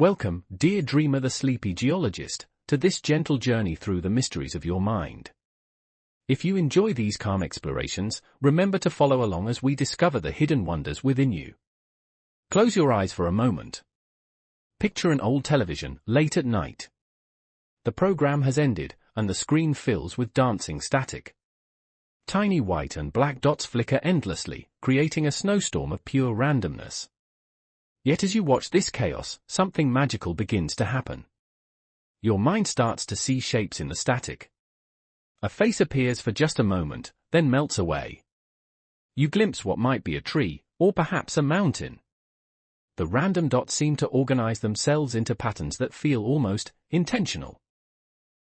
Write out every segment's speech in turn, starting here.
Welcome, dear dreamer the sleepy geologist, to this gentle journey through the mysteries of your mind. If you enjoy these calm explorations, remember to follow along as we discover the hidden wonders within you. Close your eyes for a moment. Picture an old television, late at night. The program has ended, and the screen fills with dancing static. Tiny white and black dots flicker endlessly, creating a snowstorm of pure randomness. Yet as you watch this chaos, something magical begins to happen. Your mind starts to see shapes in the static. A face appears for just a moment, then melts away. You glimpse what might be a tree, or perhaps a mountain. The random dots seem to organize themselves into patterns that feel almost intentional.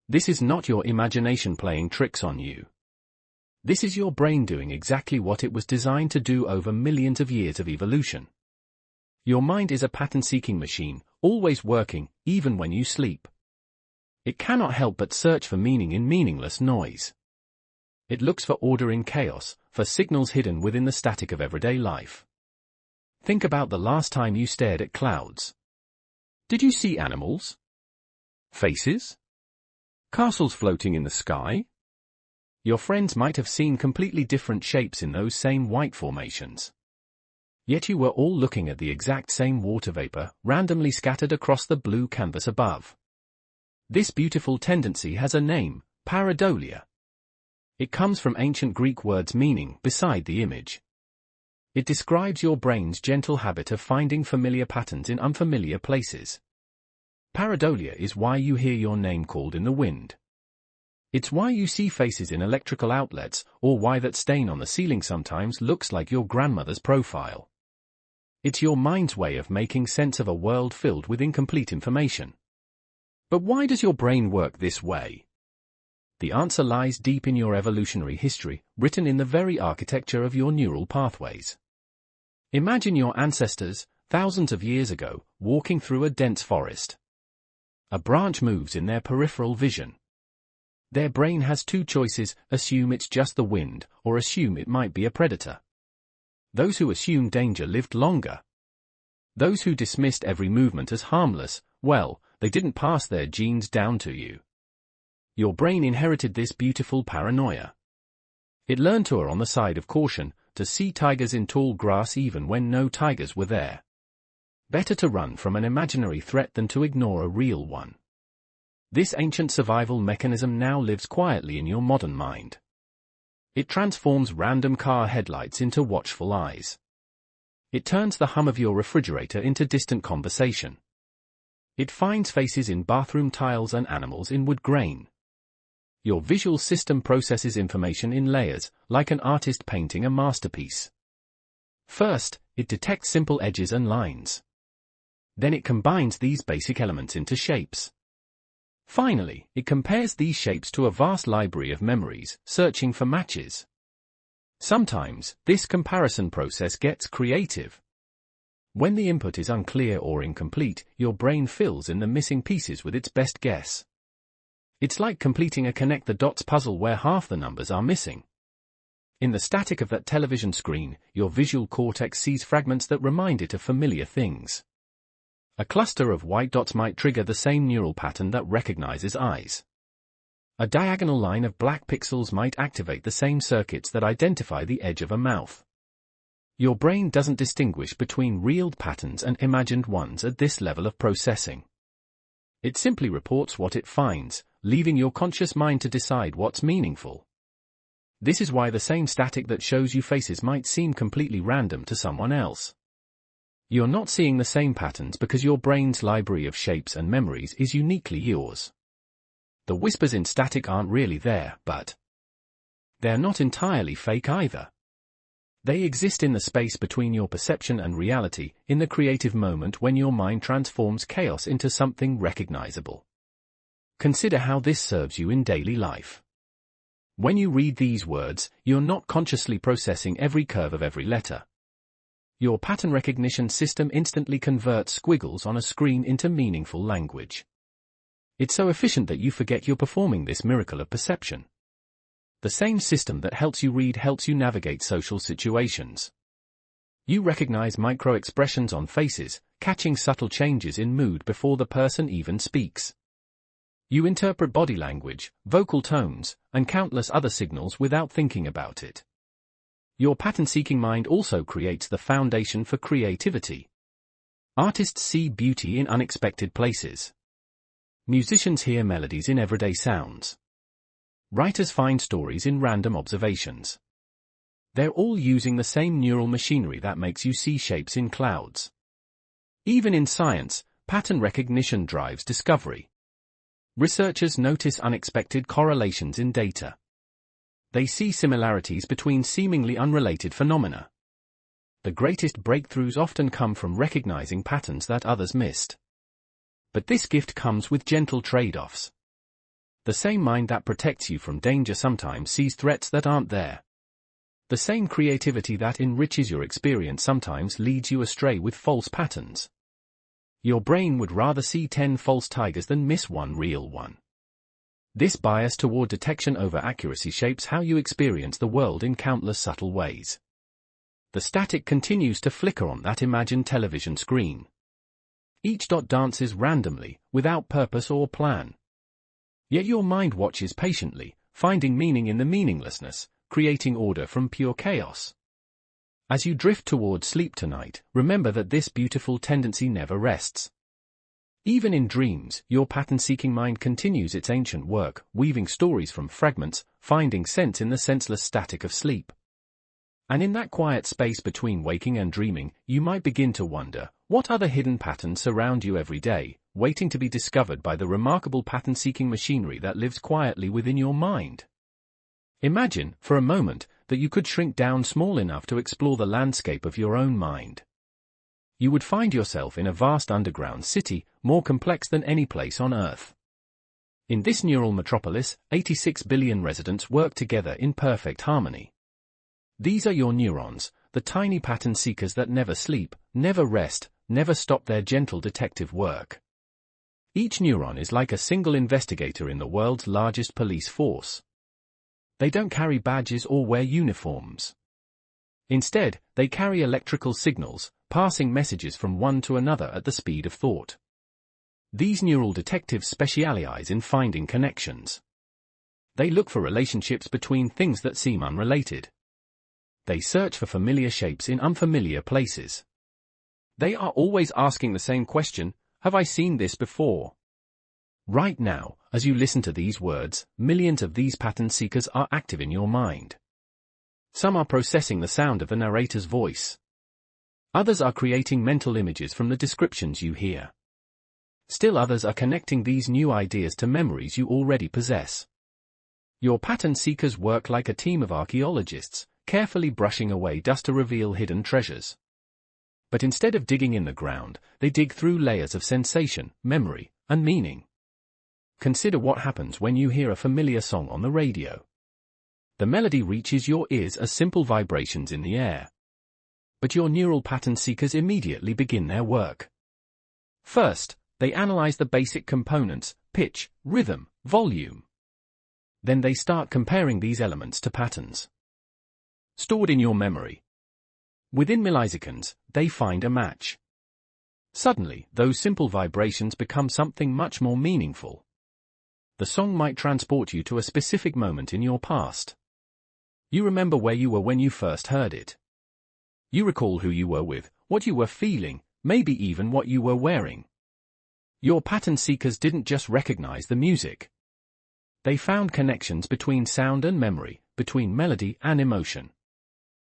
This is not your imagination playing tricks on you. This is your brain doing exactly what it was designed to do over millions of years of evolution. Your mind is a pattern-seeking machine, always working, even when you sleep. It cannot help but search for meaning in meaningless noise. It looks for order in chaos, for signals hidden within the static of everyday life. Think about the last time you stared at clouds. Did you see animals? Faces? Castles floating in the sky? Your friends might have seen completely different shapes in those same white formations. Yet you were all looking at the exact same water vapor, randomly scattered across the blue canvas above. This beautiful tendency has a name, pareidolia. It comes from ancient Greek words meaning beside the image. It describes your brain's gentle habit of finding familiar patterns in unfamiliar places. Pareidolia is why you hear your name called in the wind. It's why you see faces in electrical outlets, or why that stain on the ceiling sometimes looks like your grandmother's profile. It's your mind's way of making sense of a world filled with incomplete information. But why does your brain work this way? The answer lies deep in your evolutionary history, written in the very architecture of your neural pathways. Imagine your ancestors, thousands of years ago, walking through a dense forest. A branch moves in their peripheral vision. Their brain has two choices: assume it's just the wind, or assume it might be a predator. Those who assumed danger lived longer. Those who dismissed every movement as harmless, well, they didn't pass their genes down to you. Your brain inherited this beautiful paranoia. It learned to err on the side of caution, to see tigers in tall grass even when no tigers were there. Better to run from an imaginary threat than to ignore a real one. This ancient survival mechanism now lives quietly in your modern mind. It transforms random car headlights into watchful eyes. It turns the hum of your refrigerator into distant conversation. It finds faces in bathroom tiles and animals in wood grain. Your visual system processes information in layers, like an artist painting a masterpiece. First, it detects simple edges and lines. Then it combines these basic elements into shapes. Finally, it compares these shapes to a vast library of memories, searching for matches. Sometimes, this comparison process gets creative. When the input is unclear or incomplete, your brain fills in the missing pieces with its best guess. It's like completing a connect-the-dots puzzle where half the numbers are missing. In the static of that television screen, your visual cortex sees fragments that remind it of familiar things. A cluster of white dots might trigger the same neural pattern that recognizes eyes. A diagonal line of black pixels might activate the same circuits that identify the edge of a mouth. Your brain doesn't distinguish between real patterns and imagined ones at this level of processing. It simply reports what it finds, leaving your conscious mind to decide what's meaningful. This is why the same static that shows you faces might seem completely random to someone else. You're not seeing the same patterns because your brain's library of shapes and memories is uniquely yours. The whispers in static aren't really there, but they're not entirely fake either. They exist in the space between your perception and reality, in the creative moment when your mind transforms chaos into something recognizable. Consider how this serves you in daily life. When you read these words, you're not consciously processing every curve of every letter. Your pattern recognition system instantly converts squiggles on a screen into meaningful language. It's so efficient that you forget you're performing this miracle of perception. The same system that helps you read helps you navigate social situations. You recognize micro-expressions on faces, catching subtle changes in mood before the person even speaks. You interpret body language, vocal tones, and countless other signals without thinking about it. Your pattern-seeking mind also creates the foundation for creativity. Artists see beauty in unexpected places. Musicians hear melodies in everyday sounds. Writers find stories in random observations. They're all using the same neural machinery that makes you see shapes in clouds. Even in science, pattern recognition drives discovery. Researchers notice unexpected correlations in data. They see similarities between seemingly unrelated phenomena. The greatest breakthroughs often come from recognizing patterns that others missed. But this gift comes with gentle trade-offs. The same mind that protects you from danger sometimes sees threats that aren't there. The same creativity that enriches your experience sometimes leads you astray with false patterns. Your brain would rather see 10 false tigers than miss one real one. This bias toward detection over accuracy shapes how you experience the world in countless subtle ways. The static continues to flicker on that imagined television screen. Each dot dances randomly, without purpose or plan. Yet your mind watches patiently, finding meaning in the meaninglessness, creating order from pure chaos. As you drift toward sleep tonight, remember that this beautiful tendency never rests. Even in dreams, your pattern-seeking mind continues its ancient work, weaving stories from fragments, finding sense in the senseless static of sleep. And in that quiet space between waking and dreaming, you might begin to wonder, what other hidden patterns surround you every day, waiting to be discovered by the remarkable pattern-seeking machinery that lives quietly within your mind? Imagine, for a moment, that you could shrink down small enough to explore the landscape of your own mind. You would find yourself in a vast underground city, more complex than any place on Earth. In this neural metropolis, 86 billion residents work together in perfect harmony. These are your neurons, the tiny pattern seekers that never sleep, never rest, never stop their gentle detective work. Each neuron is like a single investigator in the world's largest police force. They don't carry badges or wear uniforms. Instead, they carry electrical signals, passing messages from one to another at the speed of thought. These neural detectives specialize in finding connections. They look for relationships between things that seem unrelated. They search for familiar shapes in unfamiliar places. They are always asking the same question, have I seen this before? Right now, as you listen to these words, millions of these pattern seekers are active in your mind. Some are processing the sound of the narrator's voice. Others are creating mental images from the descriptions you hear. Still others are connecting these new ideas to memories you already possess. Your pattern seekers work like a team of archaeologists, carefully brushing away dust to reveal hidden treasures. But instead of digging in the ground, they dig through layers of sensation, memory, and meaning. Consider what happens when you hear a familiar song on the radio. The melody reaches your ears as simple vibrations in the air. But your neural pattern seekers immediately begin their work. First, they analyze the basic components, pitch, rhythm, volume. Then they start comparing these elements to patterns stored in your memory. Within milliseconds, they find a match. Suddenly, those simple vibrations become something much more meaningful. The song might transport you to a specific moment in your past. You remember where you were when you first heard it. You recall who you were with, what you were feeling, maybe even what you were wearing. Your pattern seekers didn't just recognize the music. They found connections between sound and memory, between melody and emotion.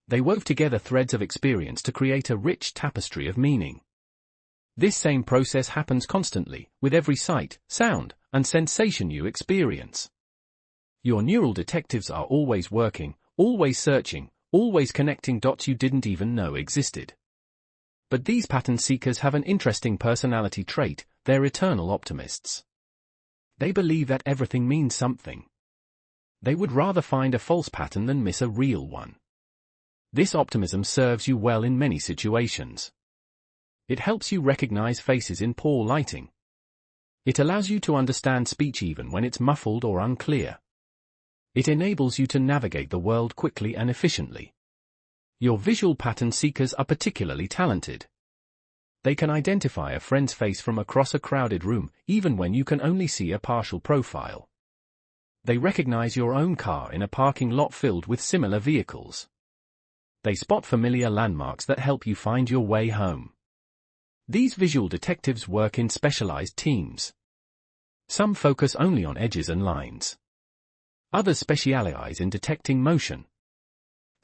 They wove together threads of experience to create a rich tapestry of meaning. This same process happens constantly, with every sight, sound, and sensation you experience. Your neural detectives are always working, always searching, always connecting dots you didn't even know existed. But these pattern seekers have an interesting personality trait, they're eternal optimists. They believe that everything means something. They would rather find a false pattern than miss a real one. This optimism serves you well in many situations. It helps you recognize faces in poor lighting. It allows you to understand speech even when it's muffled or unclear. It enables you to navigate the world quickly and efficiently. Your visual pattern seekers are particularly talented. They can identify a friend's face from across a crowded room, even when you can only see a partial profile. They recognize your own car in a parking lot filled with similar vehicles. They spot familiar landmarks that help you find your way home. These visual detectives work in specialized teams. Some focus only on edges and lines. Others specialize in detecting motion.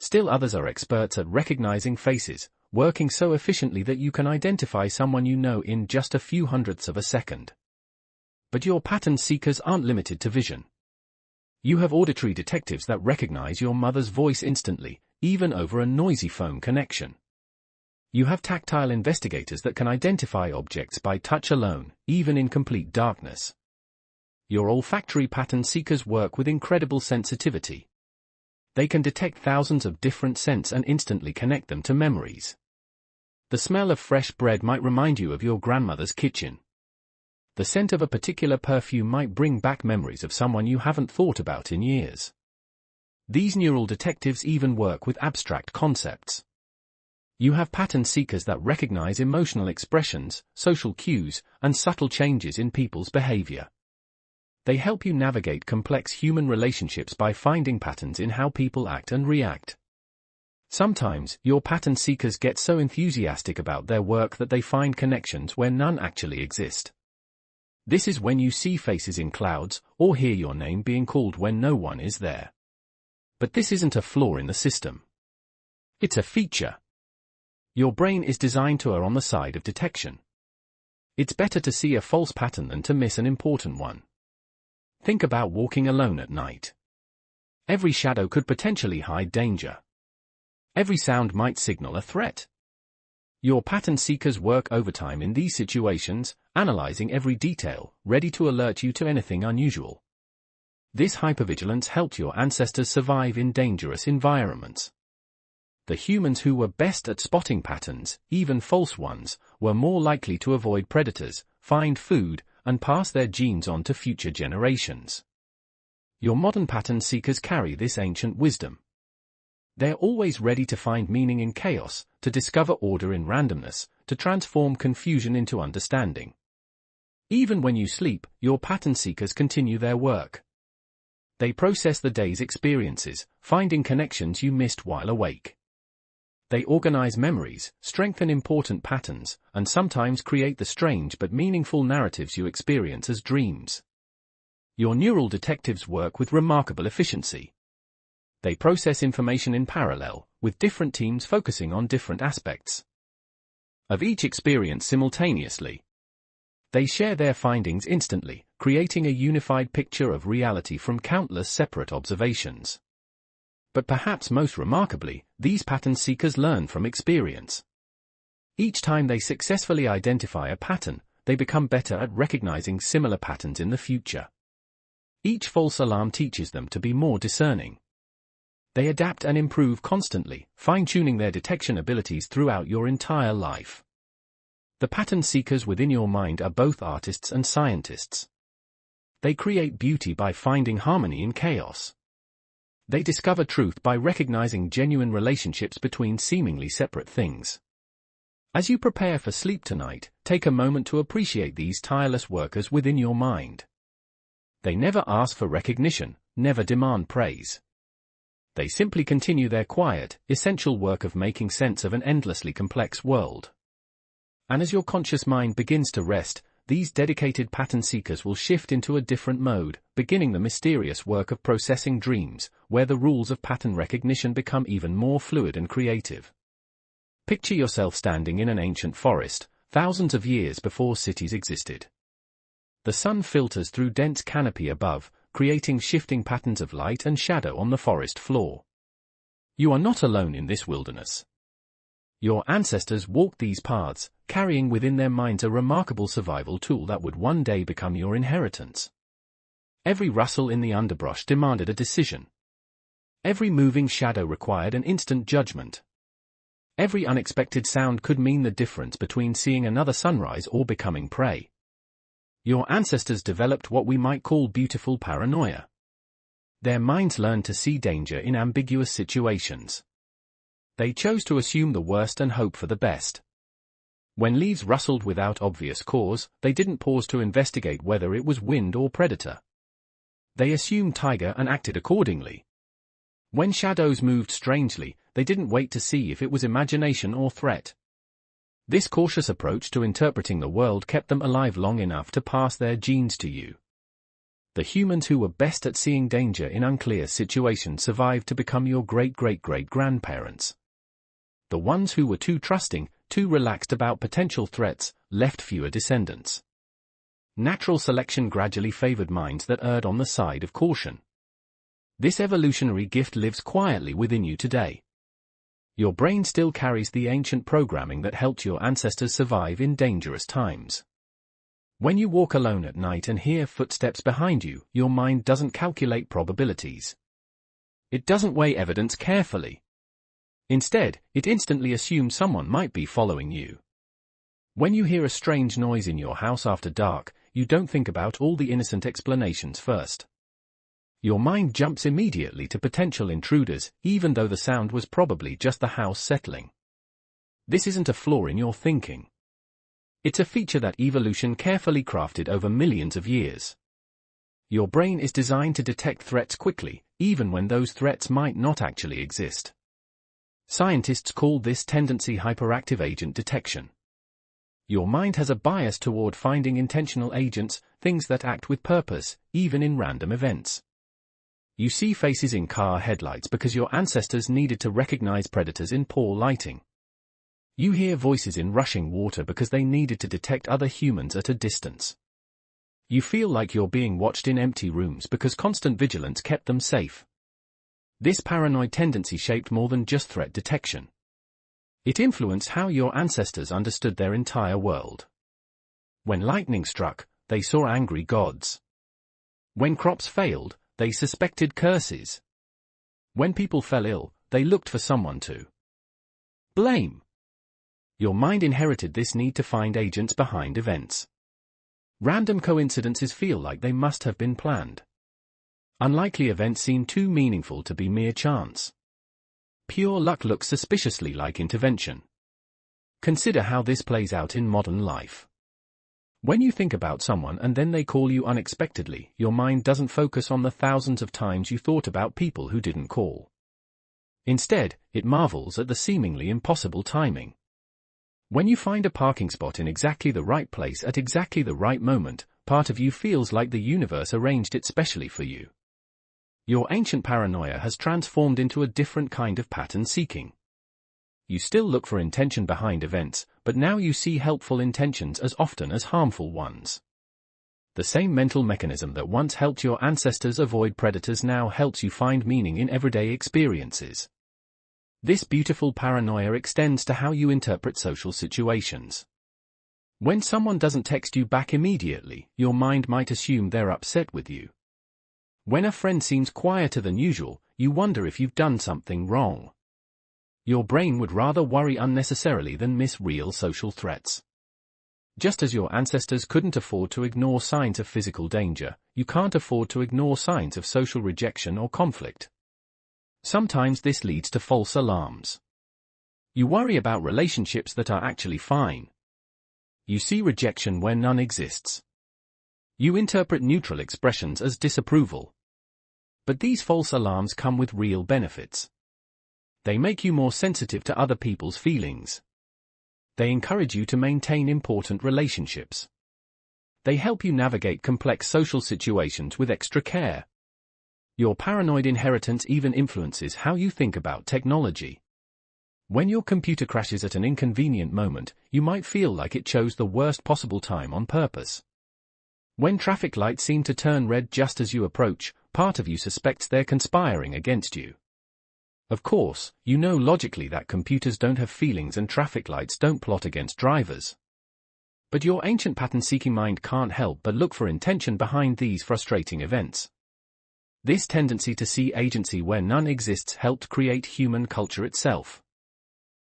Still others are experts at recognizing faces, working so efficiently that you can identify someone you know in just a few hundredths of a second. But your pattern seekers aren't limited to vision. You have auditory detectives that recognize your mother's voice instantly, even over a noisy phone connection. You have tactile investigators that can identify objects by touch alone, even in complete darkness. Your olfactory pattern seekers work with incredible sensitivity. They can detect thousands of different scents and instantly connect them to memories. The smell of fresh bread might remind you of your grandmother's kitchen. The scent of a particular perfume might bring back memories of someone you haven't thought about in years. These neural detectives even work with abstract concepts. You have pattern seekers that recognize emotional expressions, social cues, and subtle changes in people's behavior. They help you navigate complex human relationships by finding patterns in how people act and react. Sometimes, your pattern seekers get so enthusiastic about their work that they find connections where none actually exist. This is when you see faces in clouds, or hear your name being called when no one is there. But this isn't a flaw in the system. It's a feature. Your brain is designed to err on the side of detection. It's better to see a false pattern than to miss an important one. Think about walking alone at night. Every shadow could potentially hide danger. Every sound might signal a threat. Your pattern seekers work overtime in these situations, analyzing every detail, ready to alert you to anything unusual. This hypervigilance helped your ancestors survive in dangerous environments. The humans who were best at spotting patterns, even false ones, were more likely to avoid predators, find food, and pass their genes on to future generations. Your modern pattern seekers carry this ancient wisdom. They're always ready to find meaning in chaos, to discover order in randomness, to transform confusion into understanding. Even when you sleep, your pattern seekers continue their work. They process the day's experiences, finding connections you missed while awake. They organize memories, strengthen important patterns, and sometimes create the strange but meaningful narratives you experience as dreams. Your neural detectives work with remarkable efficiency. They process information in parallel, with different teams focusing on different aspects of each experience simultaneously. They share their findings instantly, creating a unified picture of reality from countless separate observations. But perhaps most remarkably, these pattern seekers learn from experience. Each time they successfully identify a pattern, they become better at recognizing similar patterns in the future. Each false alarm teaches them to be more discerning. They adapt and improve constantly, fine-tuning their detection abilities throughout your entire life. The pattern seekers within your mind are both artists and scientists. They create beauty by finding harmony in chaos. They discover truth by recognizing genuine relationships between seemingly separate things. As you prepare for sleep tonight, take a moment to appreciate these tireless workers within your mind. They never ask for recognition, never demand praise. They simply continue their quiet, essential work of making sense of an endlessly complex world. And as your conscious mind begins to rest, these dedicated pattern seekers will shift into a different mode, beginning the mysterious work of processing dreams, where the rules of pattern recognition become even more fluid and creative. Picture yourself standing in an ancient forest, thousands of years before cities existed. The sun filters through dense canopy above, creating shifting patterns of light and shadow on the forest floor. You are not alone in this wilderness. Your ancestors walked these paths, carrying within their minds a remarkable survival tool that would one day become your inheritance. Every rustle in the underbrush demanded a decision. Every moving shadow required an instant judgment. Every unexpected sound could mean the difference between seeing another sunrise or becoming prey. Your ancestors developed what we might call beautiful paranoia. Their minds learned to see danger in ambiguous situations. They chose to assume the worst and hope for the best. When leaves rustled without obvious cause, they didn't pause to investigate whether it was wind or predator. They assumed tiger and acted accordingly. When shadows moved strangely, they didn't wait to see if it was imagination or threat. This cautious approach to interpreting the world kept them alive long enough to pass their genes to you. The humans who were best at seeing danger in unclear situations survived to become your great-great-great-grandparents. The ones who were too trusting, too relaxed about potential threats, left fewer descendants. Natural selection gradually favored minds that erred on the side of caution. This evolutionary gift lives quietly within you today. Your brain still carries the ancient programming that helped your ancestors survive in dangerous times. When you walk alone at night and hear footsteps behind you, your mind doesn't calculate probabilities. It doesn't weigh evidence carefully. Instead, it instantly assumes someone might be following you. When you hear a strange noise in your house after dark, you don't think about all the innocent explanations first. Your mind jumps immediately to potential intruders, even though the sound was probably just the house settling. This isn't a flaw in your thinking. It's a feature that evolution carefully crafted over millions of years. Your brain is designed to detect threats quickly, even when those threats might not actually exist. Scientists call this tendency hyperactive agent detection. Your mind has a bias toward finding intentional agents, things that act with purpose, even in random events. You see faces in car headlights because your ancestors needed to recognize predators in poor lighting. You hear voices in rushing water because they needed to detect other humans at a distance. You feel like you're being watched in empty rooms because constant vigilance kept them safe. This paranoid tendency shaped more than just threat detection. It influenced how your ancestors understood their entire world. When lightning struck, they saw angry gods. When crops failed, they suspected curses. When people fell ill, they looked for someone to blame. Your mind inherited this need to find agents behind events. Random coincidences feel like they must have been planned. Unlikely events seem too meaningful to be mere chance. Pure luck looks suspiciously like intervention. Consider how this plays out in modern life. When you think about someone and then they call you unexpectedly, your mind doesn't focus on the thousands of times you thought about people who didn't call. Instead, it marvels at the seemingly impossible timing. When you find a parking spot in exactly the right place at exactly the right moment, part of you feels like the universe arranged it specially for you. Your ancient paranoia has transformed into a different kind of pattern seeking. You still look for intention behind events, but now you see helpful intentions as often as harmful ones. The same mental mechanism that once helped your ancestors avoid predators now helps you find meaning in everyday experiences. This beautiful paranoia extends to how you interpret social situations. When someone doesn't text you back immediately, your mind might assume they're upset with you. When a friend seems quieter than usual, you wonder if you've done something wrong. Your brain would rather worry unnecessarily than miss real social threats. Just as your ancestors couldn't afford to ignore signs of physical danger, you can't afford to ignore signs of social rejection or conflict. Sometimes this leads to false alarms. You worry about relationships that are actually fine. You see rejection where none exists. You interpret neutral expressions as disapproval. But these false alarms come with real benefits. They make you more sensitive to other people's feelings. They encourage you to maintain important relationships. They help you navigate complex social situations with extra care. Your paranoid inheritance even influences how you think about technology. When your computer crashes at an inconvenient moment, you might feel like it chose the worst possible time on purpose. When traffic lights seem to turn red just as you approach, part of you suspects they're conspiring against you. Of course, you know logically that computers don't have feelings and traffic lights don't plot against drivers. But your ancient pattern-seeking mind can't help but look for intention behind these frustrating events. This tendency to see agency where none exists helped create human culture itself.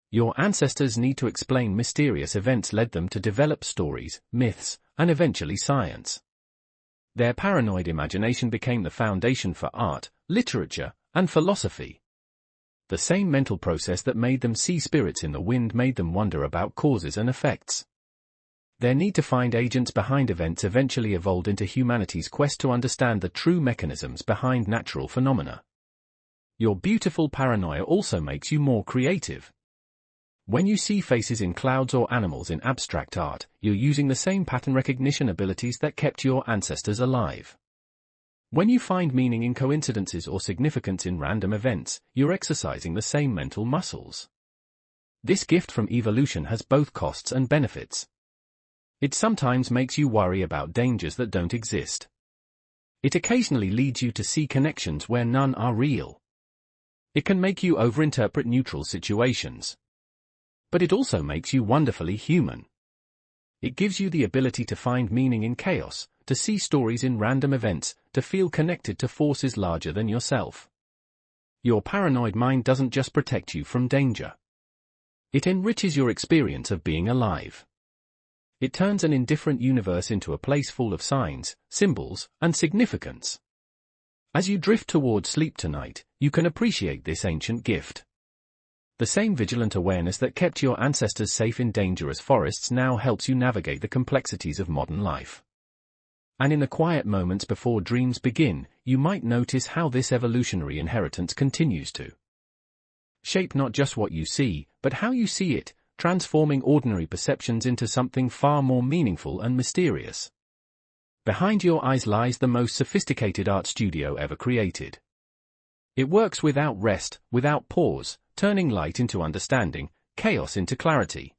Your ancestors' need to explain mysterious events led them to develop stories, myths, and eventually science. Their paranoid imagination became the foundation for art, literature, and philosophy. The same mental process that made them see spirits in the wind made them wonder about causes and effects. Their need to find agents behind events eventually evolved into humanity's quest to understand the true mechanisms behind natural phenomena. Your beautiful paranoia also makes you more creative. When you see faces in clouds or animals in abstract art, you're using the same pattern recognition abilities that kept your ancestors alive. When you find meaning in coincidences or significance in random events, you're exercising the same mental muscles. This gift from evolution has both costs and benefits. It sometimes makes you worry about dangers that don't exist. It occasionally leads you to see connections where none are real. It can make you overinterpret neutral situations. But it also makes you wonderfully human. It gives you the ability to find meaning in chaos, to see stories in random events, to feel connected to forces larger than yourself. Your paranoid mind doesn't just protect you from danger. It enriches your experience of being alive. It turns an indifferent universe into a place full of signs, symbols, and significance. As you drift toward sleep tonight, you can appreciate this ancient gift. The same vigilant awareness that kept your ancestors safe in dangerous forests now helps you navigate the complexities of modern life. And in the quiet moments before dreams begin, you might notice how this evolutionary inheritance continues to shape not just what you see, but how you see it, transforming ordinary perceptions into something far more meaningful and mysterious. Behind your eyes lies the most sophisticated art studio ever created. It works without rest, without pause, turning light into understanding, chaos into clarity.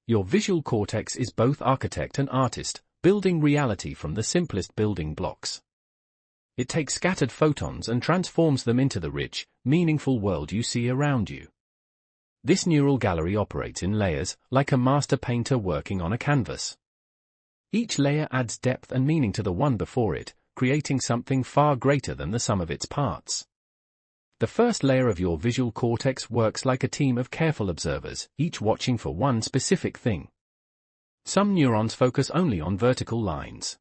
Your visual cortex is both architect and artist, building reality from the simplest building blocks. It takes scattered photons and transforms them into the rich, meaningful world you see around you. This neural gallery operates in layers, like a master painter working on a canvas. Each layer adds depth and meaning to the one before it, creating something far greater than the sum of its parts. The first layer of your visual cortex works like a team of careful observers, each watching for one specific thing. Some neurons focus only on vertical lines.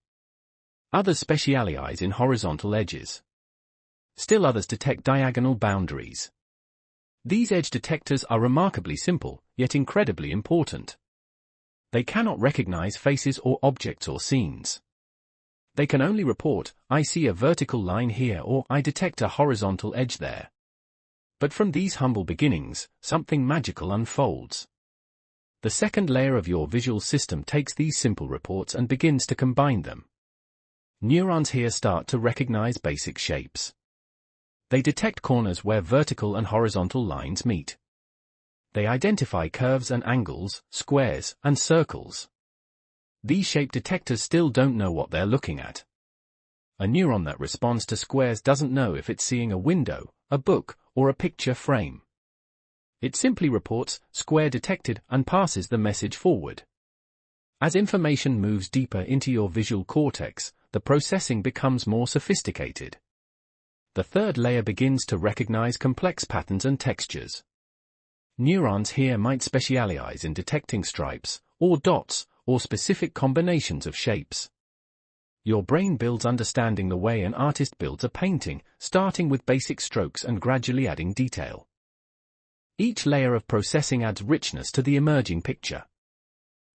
Others specialize in horizontal edges. Still others detect diagonal boundaries. These edge detectors are remarkably simple, yet incredibly important. They cannot recognize faces or objects or scenes. They can only report, I see a vertical line here or I detect a horizontal edge there. But from these humble beginnings, something magical unfolds. The second layer of your visual system takes these simple reports and begins to combine them. Neurons here start to recognize basic shapes. They detect corners where vertical and horizontal lines meet. They identify curves and angles, squares, and circles. These shape detectors still don't know what they're looking at. A neuron that responds to squares doesn't know if it's seeing a window, a book, or a picture frame. It simply reports, square detected, and passes the message forward. As information moves deeper into your visual cortex, the processing becomes more sophisticated. The third layer begins to recognize complex patterns and textures. Neurons here might specialize in detecting stripes, or dots, or specific combinations of shapes. Your brain builds understanding the way an artist builds a painting, starting with basic strokes and gradually adding detail. Each layer of processing adds richness to the emerging picture.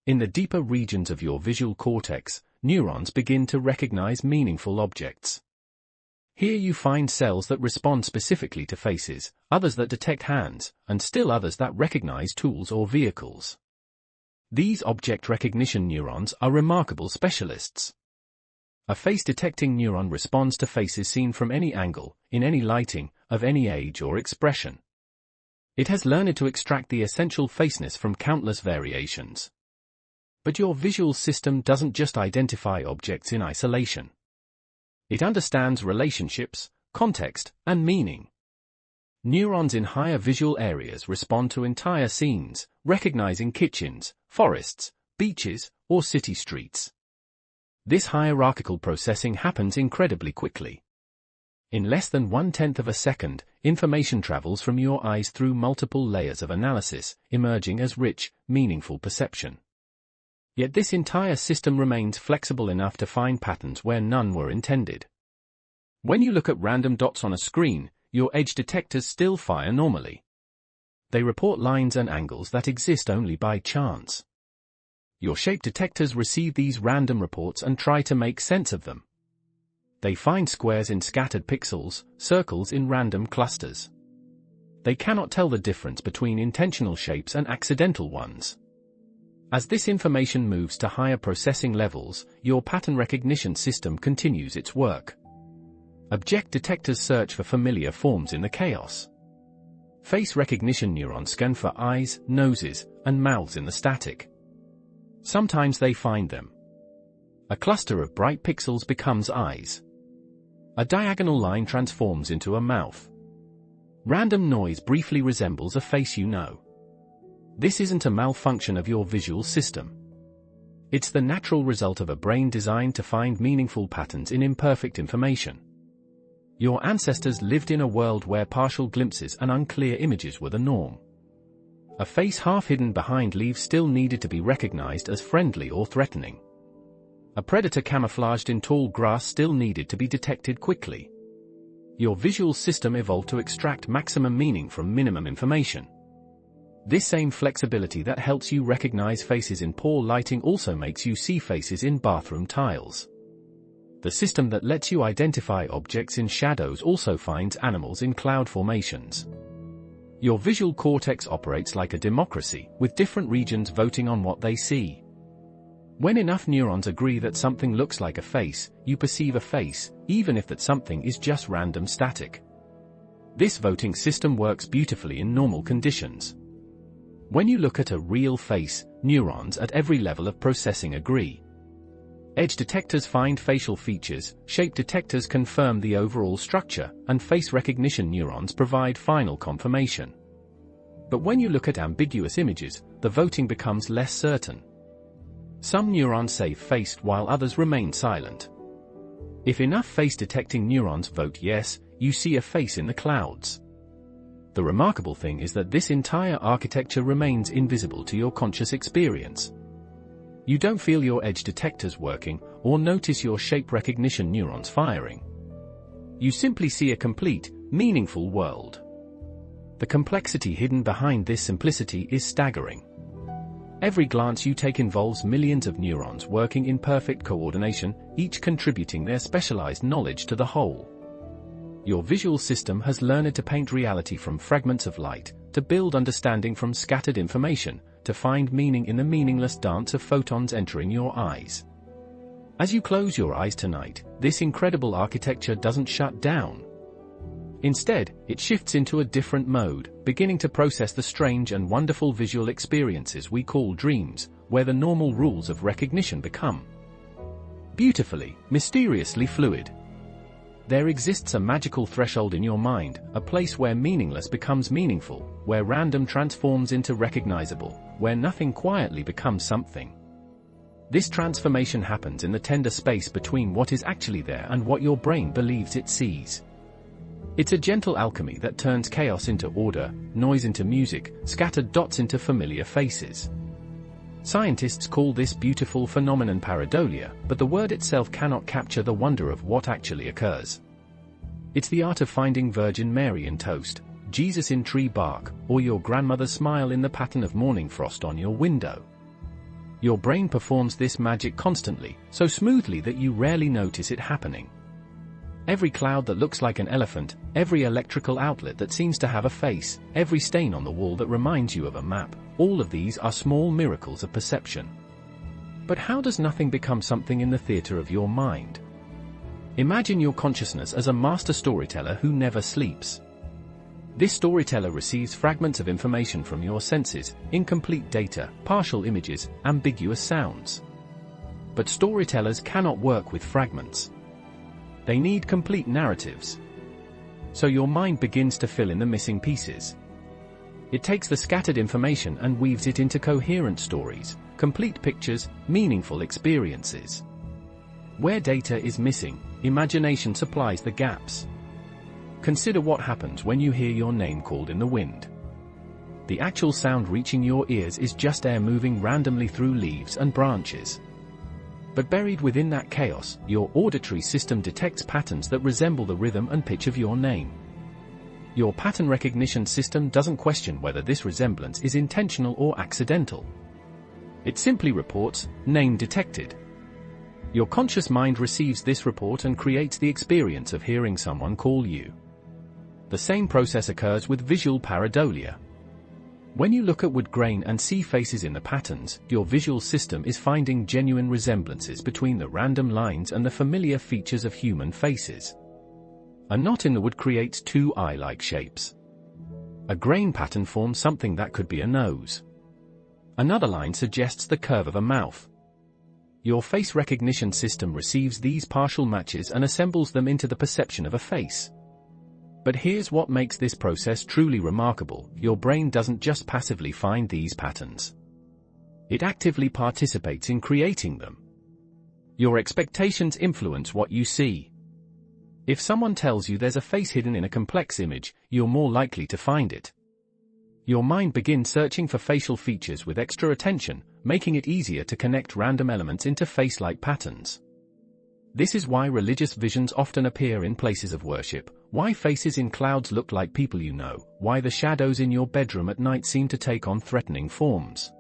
In the deeper regions of your visual cortex, neurons begin to recognize meaningful objects. Here you find cells that respond specifically to faces, others that detect hands, and still others that recognize tools or vehicles. These object recognition neurons are remarkable specialists. A face-detecting neuron responds to faces seen from any angle, in any lighting, of any age or expression. It has learned to extract the essential faceness from countless variations. But your visual system doesn't just identify objects in isolation. It understands relationships, context, and meaning. Neurons in higher visual areas respond to entire scenes, recognizing kitchens, forests, beaches, or city streets. This hierarchical processing happens incredibly quickly. In less than 1/10 of a second, information travels from your eyes through multiple layers of analysis, emerging as rich, meaningful perception. Yet this entire system remains flexible enough to find patterns where none were intended. When you look at random dots on a screen, your edge detectors still fire normally. They report lines and angles that exist only by chance. Your shape detectors receive these random reports and try to make sense of them. They find squares in scattered pixels, circles in random clusters. They cannot tell the difference between intentional shapes and accidental ones. As this information moves to higher processing levels, your pattern recognition system continues its work. Object detectors search for familiar forms in the chaos. Face recognition neurons scan for eyes, noses, and mouths in the static. Sometimes they find them. A cluster of bright pixels becomes eyes. A diagonal line transforms into a mouth. Random noise briefly resembles a face you know. This isn't a malfunction of your visual system. It's the natural result of a brain designed to find meaningful patterns in imperfect information. Your ancestors lived in a world where partial glimpses and unclear images were the norm. A face half hidden behind leaves still needed to be recognized as friendly or threatening. A predator camouflaged in tall grass still needed to be detected quickly. Your visual system evolved to extract maximum meaning from minimum information. This same flexibility that helps you recognize faces in poor lighting also makes you see faces in bathroom tiles. The system that lets you identify objects in shadows also finds animals in cloud formations. Your visual cortex operates like a democracy, with different regions voting on what they see. When enough neurons agree that something looks like a face, you perceive a face, even if that something is just random static. This voting system works beautifully in normal conditions. When you look at a real face, neurons at every level of processing agree. Edge detectors find facial features, shape detectors confirm the overall structure, and face recognition neurons provide final confirmation. But when you look at ambiguous images, the voting becomes less certain. Some neurons say face while others remain silent. If enough face-detecting neurons vote yes, you see a face in the clouds. The remarkable thing is that this entire architecture remains invisible to your conscious experience. You don't feel your edge detectors working, or notice your shape recognition neurons firing. You simply see a complete, meaningful world. The complexity hidden behind this simplicity is staggering. Every glance you take involves millions of neurons working in perfect coordination, each contributing their specialized knowledge to the whole. Your visual system has learned to paint reality from fragments of light, to build understanding from scattered information, to find meaning in the meaningless dance of photons entering your eyes. As you close your eyes tonight, this incredible architecture doesn't shut down. Instead, it shifts into a different mode, beginning to process the strange and wonderful visual experiences we call dreams, where the normal rules of recognition become beautifully, mysteriously fluid. There exists a magical threshold in your mind, a place where meaningless becomes meaningful, where random transforms into recognizable, where nothing quietly becomes something. This transformation happens in the tender space between what is actually there and what your brain believes it sees. It's a gentle alchemy that turns chaos into order, noise into music, scattered dots into familiar faces. Scientists call this beautiful phenomenon pareidolia, but the word itself cannot capture the wonder of what actually occurs. It's the art of finding Virgin Mary in toast, Jesus in tree bark, or your grandmother's smile in the pattern of morning frost on your window. Your brain performs this magic constantly, so smoothly that you rarely notice it happening. Every cloud that looks like an elephant, every electrical outlet that seems to have a face, every stain on the wall that reminds you of a map, all of these are small miracles of perception. But how does nothing become something in the theater of your mind? Imagine your consciousness as a master storyteller who never sleeps. This storyteller receives fragments of information from your senses, incomplete data, partial images, ambiguous sounds. But storytellers cannot work with fragments. They need complete narratives. So your mind begins to fill in the missing pieces. It takes the scattered information and weaves it into coherent stories, complete pictures, meaningful experiences. Where data is missing, imagination supplies the gaps. Consider what happens when you hear your name called in the wind. The actual sound reaching your ears is just air moving randomly through leaves and branches. But buried within that chaos, your auditory system detects patterns that resemble the rhythm and pitch of your name. Your pattern recognition system doesn't question whether this resemblance is intentional or accidental. It simply reports, "Name detected." Your conscious mind receives this report and creates the experience of hearing someone call you. The same process occurs with visual pareidolia. When you look at wood grain and see faces in the patterns, your visual system is finding genuine resemblances between the random lines and the familiar features of human faces. A knot in the wood creates two eye-like shapes. A grain pattern forms something that could be a nose. Another line suggests the curve of a mouth. Your face recognition system receives these partial matches and assembles them into the perception of a face. But here's what makes this process truly remarkable: your brain doesn't just passively find these patterns. It actively participates in creating them. Your expectations influence what you see. If someone tells you there's a face hidden in a complex image, you're more likely to find it. Your mind begins searching for facial features with extra attention, making it easier to connect random elements into face-like patterns. This is why religious visions often appear in places of worship, why faces in clouds look like people you know, why the shadows in your bedroom at night seem to take on threatening forms.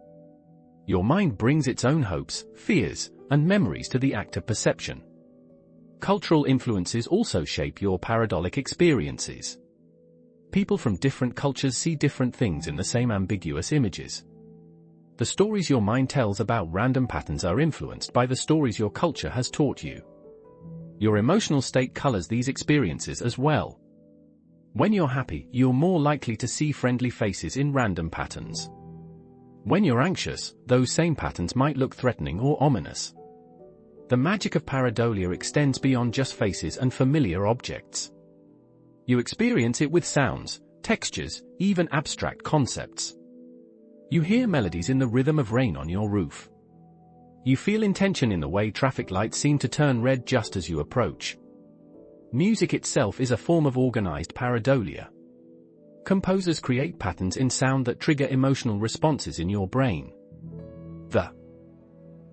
Your mind brings its own hopes, fears, and memories to the act of perception. Cultural influences also shape your pareidolia experiences. People from different cultures see different things in the same ambiguous images. The stories your mind tells about random patterns are influenced by the stories your culture has taught you. Your emotional state colors these experiences as well. When you're happy, you're more likely to see friendly faces in random patterns. When you're anxious, those same patterns might look threatening or ominous. The magic of pareidolia extends beyond just faces and familiar objects. You experience it with sounds, textures, even abstract concepts. You hear melodies in the rhythm of rain on your roof. You feel intention in the way traffic lights seem to turn red just as you approach. Music itself is a form of organized pareidolia. Composers create patterns in sound that trigger emotional responses in your brain. The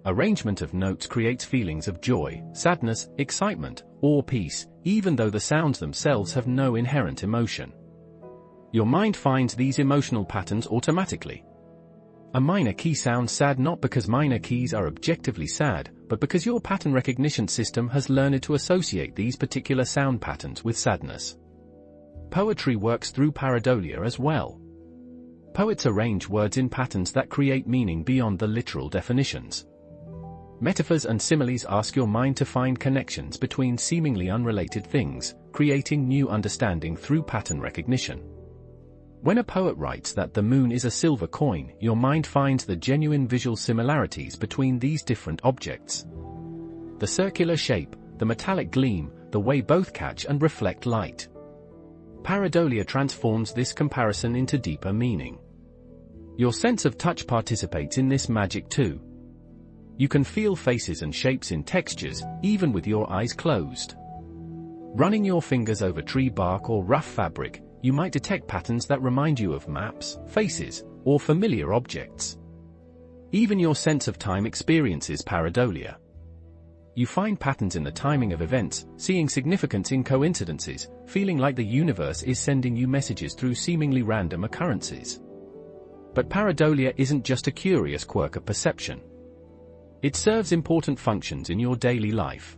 arrangement of notes creates feelings of joy, sadness, excitement, or peace, even though the sounds themselves have no inherent emotion. Your mind finds these emotional patterns automatically. A minor key sounds sad not because minor keys are objectively sad, but because your pattern recognition system has learned to associate these particular sound patterns with sadness. Poetry works through pareidolia as well. Poets arrange words in patterns that create meaning beyond the literal definitions. Metaphors and similes ask your mind to find connections between seemingly unrelated things, creating new understanding through pattern recognition. When a poet writes that the moon is a silver coin, your mind finds the genuine visual similarities between these different objects. The circular shape, the metallic gleam, the way both catch and reflect light. Pareidolia transforms this comparison into deeper meaning. Your sense of touch participates in this magic too. You can feel faces and shapes in textures, even with your eyes closed. Running your fingers over tree bark or rough fabric, you might detect patterns that remind you of maps, faces, or familiar objects. Even your sense of time experiences pareidolia. You find patterns in the timing of events, seeing significance in coincidences, feeling like the universe is sending you messages through seemingly random occurrences. But pareidolia isn't just a curious quirk of perception. It serves important functions in your daily life.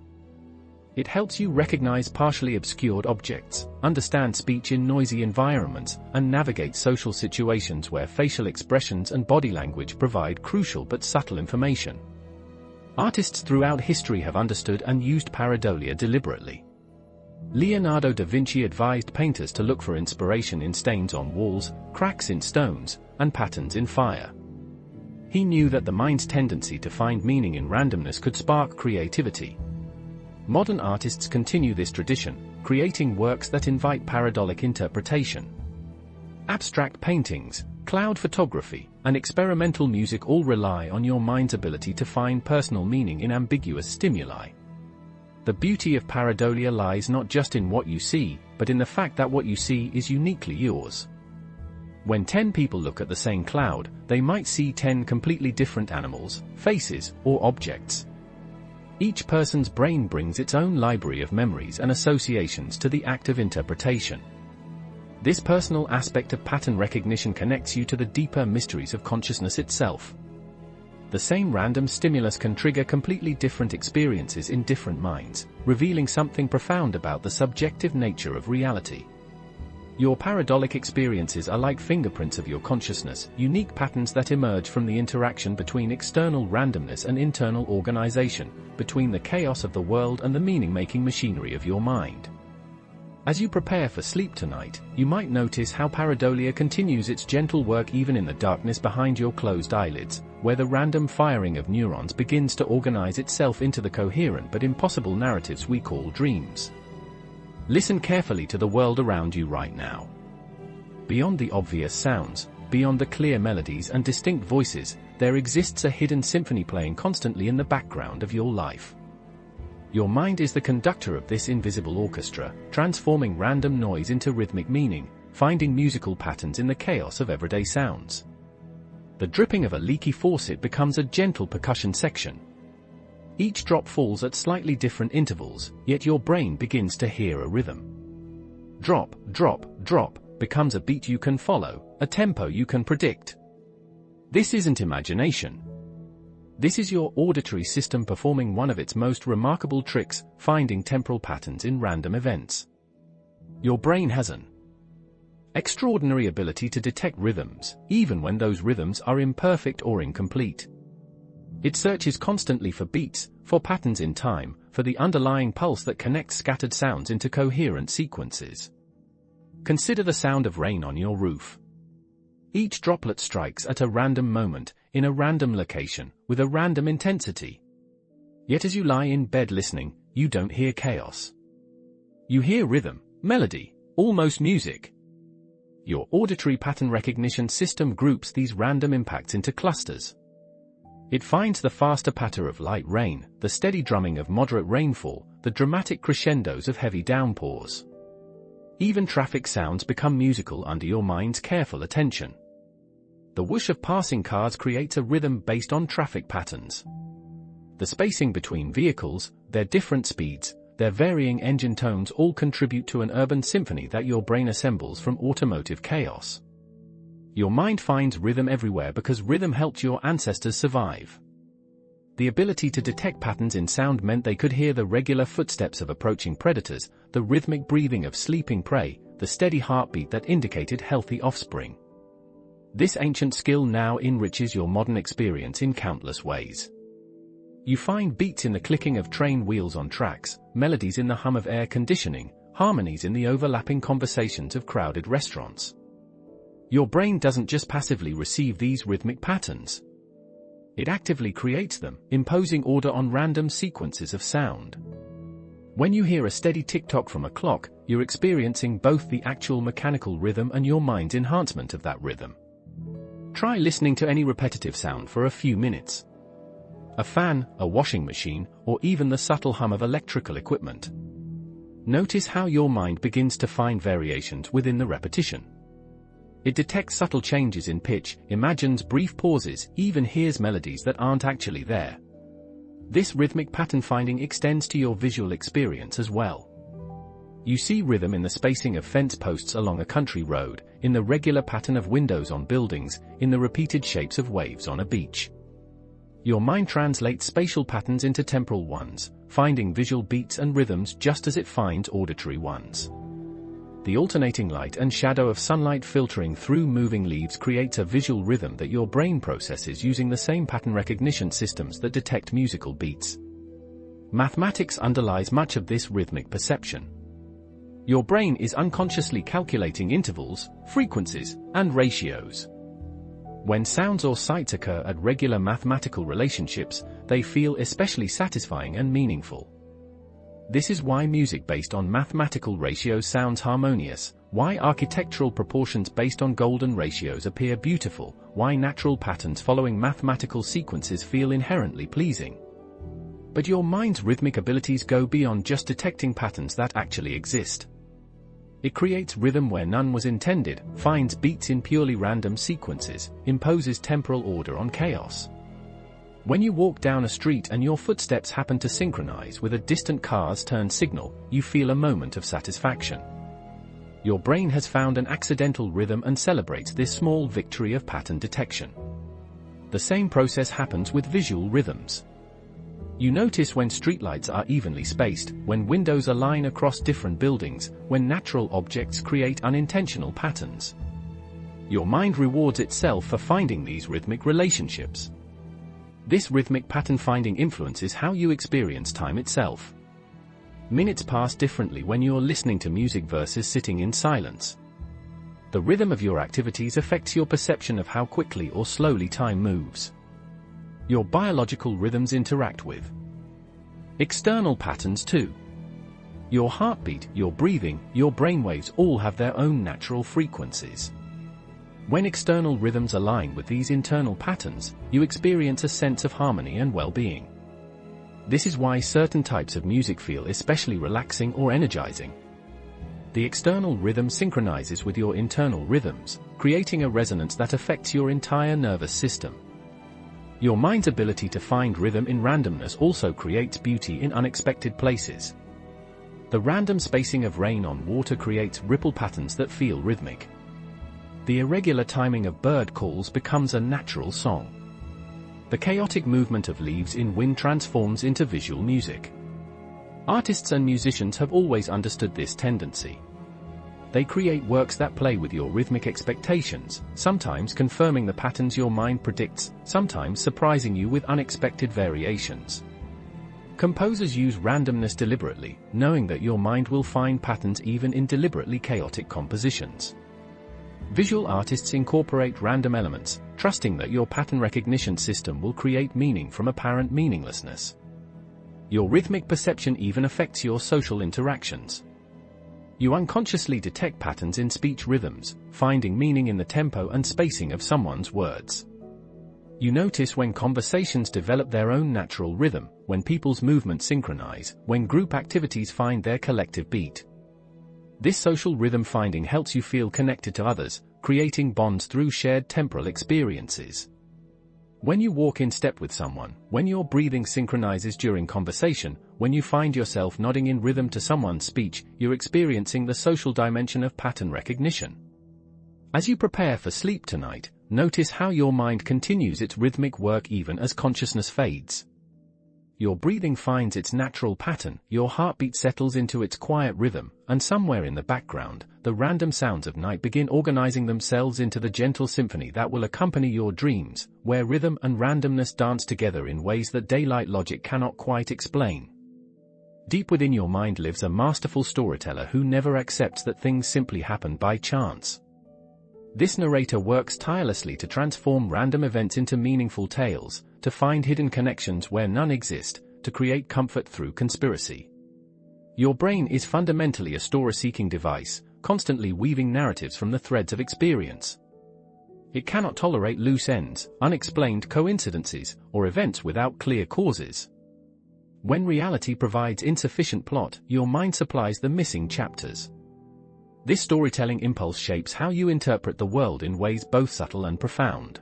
It helps you recognize partially obscured objects, understand speech in noisy environments, and navigate social situations where facial expressions and body language provide crucial but subtle information. Artists throughout history have understood and used pareidolia deliberately. Leonardo da Vinci advised painters to look for inspiration in stains on walls, cracks in stones, and patterns in fire. He knew that the mind's tendency to find meaning in randomness could spark creativity. Modern artists continue this tradition, creating works that invite pareidolia interpretation. Abstract paintings, cloud photography, and experimental music all rely on your mind's ability to find personal meaning in ambiguous stimuli. The beauty of pareidolia lies not just in what you see, but in the fact that what you see is uniquely yours. When 10 people look at the same cloud, they might see 10 completely different animals, faces, or objects. Each person's brain brings its own library of memories and associations to the act of interpretation. This personal aspect of pattern recognition connects you to the deeper mysteries of consciousness itself. The same random stimulus can trigger completely different experiences in different minds, revealing something profound about the subjective nature of reality. Your pareidolia experiences are like fingerprints of your consciousness, unique patterns that emerge from the interaction between external randomness and internal organization, between the chaos of the world and the meaning-making machinery of your mind. As you prepare for sleep tonight, you might notice how pareidolia continues its gentle work even in the darkness behind your closed eyelids, where the random firing of neurons begins to organize itself into the coherent but impossible narratives we call dreams. Listen carefully to the world around you right now. Beyond the obvious sounds, beyond the clear melodies and distinct voices, there exists a hidden symphony playing constantly in the background of your life. Your mind is the conductor of this invisible orchestra, transforming random noise into rhythmic meaning, finding musical patterns in the chaos of everyday sounds. The dripping of a leaky faucet becomes a gentle percussion section. Each drop falls at slightly different intervals, yet your brain begins to hear a rhythm. Drop, drop, drop becomes a beat you can follow, a tempo you can predict. This isn't imagination. This is your auditory system performing one of its most remarkable tricks, finding temporal patterns in random events. Your brain has an extraordinary ability to detect rhythms, even when those rhythms are imperfect or incomplete. It searches constantly for beats, for patterns in time, for the underlying pulse that connects scattered sounds into coherent sequences. Consider the sound of rain on your roof. Each droplet strikes at a random moment, in a random location, with a random intensity. Yet as you lie in bed listening, you don't hear chaos. You hear rhythm, melody, almost music. Your auditory pattern recognition system groups these random impacts into clusters. It finds the faster patter of light rain, the steady drumming of moderate rainfall, the dramatic crescendos of heavy downpours. Even traffic sounds become musical under your mind's careful attention. The whoosh of passing cars creates a rhythm based on traffic patterns. The spacing between vehicles, their different speeds, their varying engine tones all contribute to an urban symphony that your brain assembles from automotive chaos. Your mind finds rhythm everywhere because rhythm helped your ancestors survive. The ability to detect patterns in sound meant they could hear the regular footsteps of approaching predators, the rhythmic breathing of sleeping prey, the steady heartbeat that indicated healthy offspring. This ancient skill now enriches your modern experience in countless ways. You find beats in the clicking of train wheels on tracks, melodies in the hum of air conditioning, harmonies in the overlapping conversations of crowded restaurants. Your brain doesn't just passively receive these rhythmic patterns. It actively creates them, imposing order on random sequences of sound. When you hear a steady tick-tock from a clock, you're experiencing both the actual mechanical rhythm and your mind's enhancement of that rhythm. Try listening to any repetitive sound for a few minutes. A fan, a washing machine, or even the subtle hum of electrical equipment. Notice how your mind begins to find variations within the repetition. It detects subtle changes in pitch, imagines brief pauses, even hears melodies that aren't actually there. This rhythmic pattern finding extends to your visual experience as well. You see rhythm in the spacing of fence posts along a country road, in the regular pattern of windows on buildings, in the repeated shapes of waves on a beach. Your mind translates spatial patterns into temporal ones, finding visual beats and rhythms just as it finds auditory ones. The alternating light and shadow of sunlight filtering through moving leaves creates a visual rhythm that your brain processes using the same pattern recognition systems that detect musical beats. Mathematics underlies much of this rhythmic perception. Your brain is unconsciously calculating intervals, frequencies, and ratios. When sounds or sights occur at regular mathematical relationships, they feel especially satisfying and meaningful. This is why music based on mathematical ratios sounds harmonious, why architectural proportions based on golden ratios appear beautiful, why natural patterns following mathematical sequences feel inherently pleasing. But your mind's rhythmic abilities go beyond just detecting patterns that actually exist. It creates rhythm where none was intended, finds beats in purely random sequences, imposes temporal order on chaos. When you walk down a street and your footsteps happen to synchronize with a distant car's turn signal, you feel a moment of satisfaction. Your brain has found an accidental rhythm and celebrates this small victory of pattern detection. The same process happens with visual rhythms. You notice when streetlights are evenly spaced, when windows align across different buildings, when natural objects create unintentional patterns. Your mind rewards itself for finding these rhythmic relationships. This rhythmic pattern finding influences how you experience time itself. Minutes pass differently when you're listening to music versus sitting in silence. The rhythm of your activities affects your perception of how quickly or slowly time moves. Your biological rhythms interact with external patterns too. Your heartbeat, your breathing, your brainwaves all have their own natural frequencies. When external rhythms align with these internal patterns, you experience a sense of harmony and well-being. This is why certain types of music feel especially relaxing or energizing. The external rhythm synchronizes with your internal rhythms, creating a resonance that affects your entire nervous system. Your mind's ability to find rhythm in randomness also creates beauty in unexpected places. The random spacing of rain on water creates ripple patterns that feel rhythmic. The irregular timing of bird calls becomes a natural song. The chaotic movement of leaves in wind transforms into visual music. Artists and musicians have always understood this tendency. They create works that play with your rhythmic expectations, sometimes confirming the patterns your mind predicts, sometimes surprising you with unexpected variations. Composers use randomness deliberately, knowing that your mind will find patterns even in deliberately chaotic compositions. Visual artists incorporate random elements, trusting that your pattern recognition system will create meaning from apparent meaninglessness. Your rhythmic perception even affects your social interactions. You unconsciously detect patterns in speech rhythms, finding meaning in the tempo and spacing of someone's words. You notice when conversations develop their own natural rhythm, when people's movements synchronize, when group activities find their collective beat. This social rhythm finding helps you feel connected to others, creating bonds through shared temporal experiences. When you walk in step with someone, when your breathing synchronizes during conversation, when you find yourself nodding in rhythm to someone's speech, you're experiencing the social dimension of pattern recognition. As you prepare for sleep tonight, notice how your mind continues its rhythmic work even as consciousness fades. Your breathing finds its natural pattern, your heartbeat settles into its quiet rhythm, and somewhere in the background, the random sounds of night begin organizing themselves into the gentle symphony that will accompany your dreams, where rhythm and randomness dance together in ways that daylight logic cannot quite explain. Deep within your mind lives a masterful storyteller who never accepts that things simply happen by chance. This narrator works tirelessly to transform random events into meaningful tales, to find hidden connections where none exist, to create comfort through conspiracy. Your brain is fundamentally a story-seeking device, constantly weaving narratives from the threads of experience. It cannot tolerate loose ends, unexplained coincidences, or events without clear causes. When reality provides insufficient plot, your mind supplies the missing chapters. This storytelling impulse shapes how you interpret the world in ways both subtle and profound.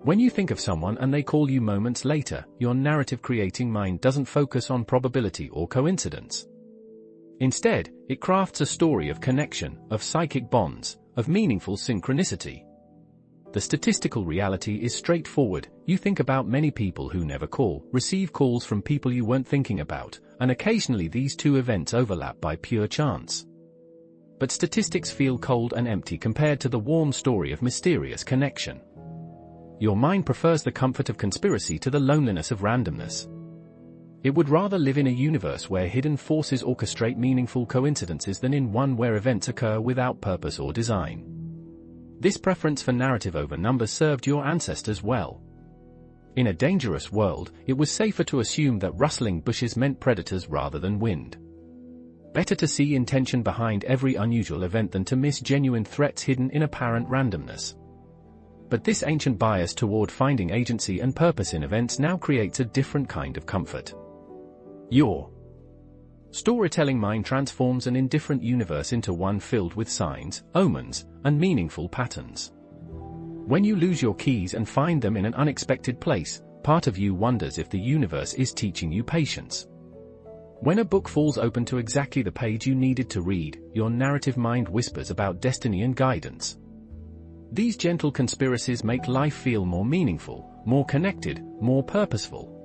When you think of someone and they call you moments later, your narrative-creating mind doesn't focus on probability or coincidence. Instead, it crafts a story of connection, of psychic bonds, of meaningful synchronicity. The statistical reality is straightforward. You think about many people who never call, receive calls from people you weren't thinking about, and occasionally these two events overlap by pure chance. But statistics feel cold and empty compared to the warm story of mysterious connection. Your mind prefers the comfort of conspiracy to the loneliness of randomness. It would rather live in a universe where hidden forces orchestrate meaningful coincidences than in one where events occur without purpose or design. This preference for narrative over numbers served your ancestors well. In a dangerous world, it was safer to assume that rustling bushes meant predators rather than wind. Better to see intention behind every unusual event than to miss genuine threats hidden in apparent randomness. But this ancient bias toward finding agency and purpose in events now creates a different kind of comfort. Your storytelling mind transforms an indifferent universe into one filled with signs, omens, and meaningful patterns. When you lose your keys and find them in an unexpected place, part of you wonders if the universe is teaching you patience. When a book falls open to exactly the page you needed to read, your narrative mind whispers about destiny and guidance. These gentle conspiracies make life feel more meaningful, more connected, more purposeful.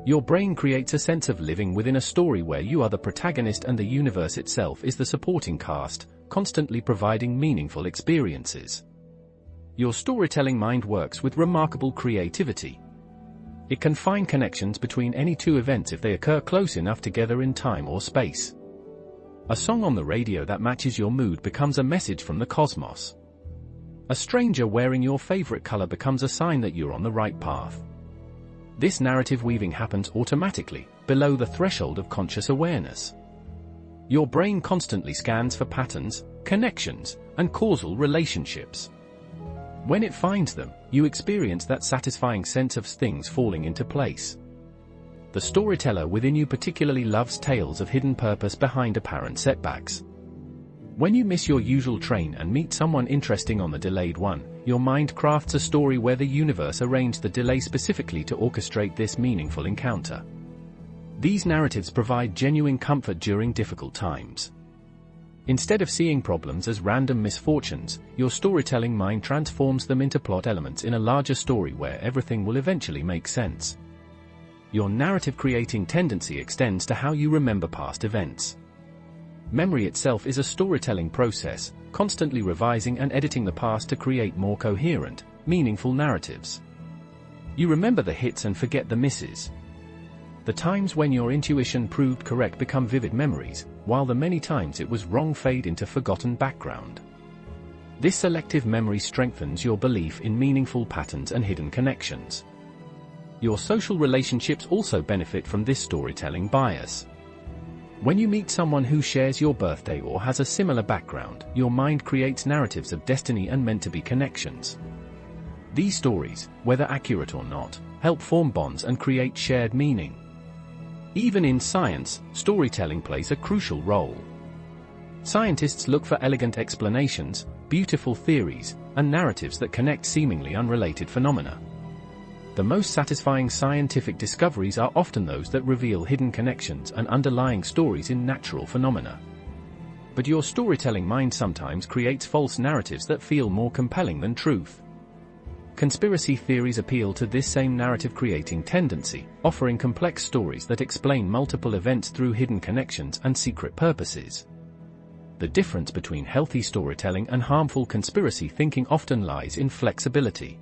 Your brain creates a sense of living within a story where you are the protagonist and the universe itself is the supporting cast, constantly providing meaningful experiences. Your storytelling mind works with remarkable creativity. It can find connections between any two events if they occur close enough together in time or space. A song on the radio that matches your mood becomes a message from the cosmos. A stranger wearing your favorite color becomes a sign that you're on the right path. This narrative weaving happens automatically, below the threshold of conscious awareness. Your brain constantly scans for patterns, connections, and causal relationships. When it finds them, you experience that satisfying sense of things falling into place. The storyteller within you particularly loves tales of hidden purpose behind apparent setbacks. When you miss your usual train and meet someone interesting on the delayed one, your mind crafts a story where the universe arranged the delay specifically to orchestrate this meaningful encounter. These narratives provide genuine comfort during difficult times. Instead of seeing problems as random misfortunes, your storytelling mind transforms them into plot elements in a larger story where everything will eventually make sense. Your narrative-creating tendency extends to how you remember past events. Memory itself is a storytelling process, constantly revising and editing the past to create more coherent, meaningful narratives. You remember the hits and forget the misses. The times when your intuition proved correct become vivid memories, while the many times it was wrong fade into forgotten background. This selective memory strengthens your belief in meaningful patterns and hidden connections. Your social relationships also benefit from this storytelling bias. When you meet someone who shares your birthday or has a similar background, your mind creates narratives of destiny and meant-to-be connections. These stories, whether accurate or not, help form bonds and create shared meaning. Even in science, storytelling plays a crucial role. Scientists look for elegant explanations, beautiful theories, and narratives that connect seemingly unrelated phenomena. The most satisfying scientific discoveries are often those that reveal hidden connections and underlying stories in natural phenomena. But your storytelling mind sometimes creates false narratives that feel more compelling than truth. Conspiracy theories appeal to this same narrative-creating tendency, offering complex stories that explain multiple events through hidden connections and secret purposes. The difference between healthy storytelling and harmful conspiracy thinking often lies in flexibility.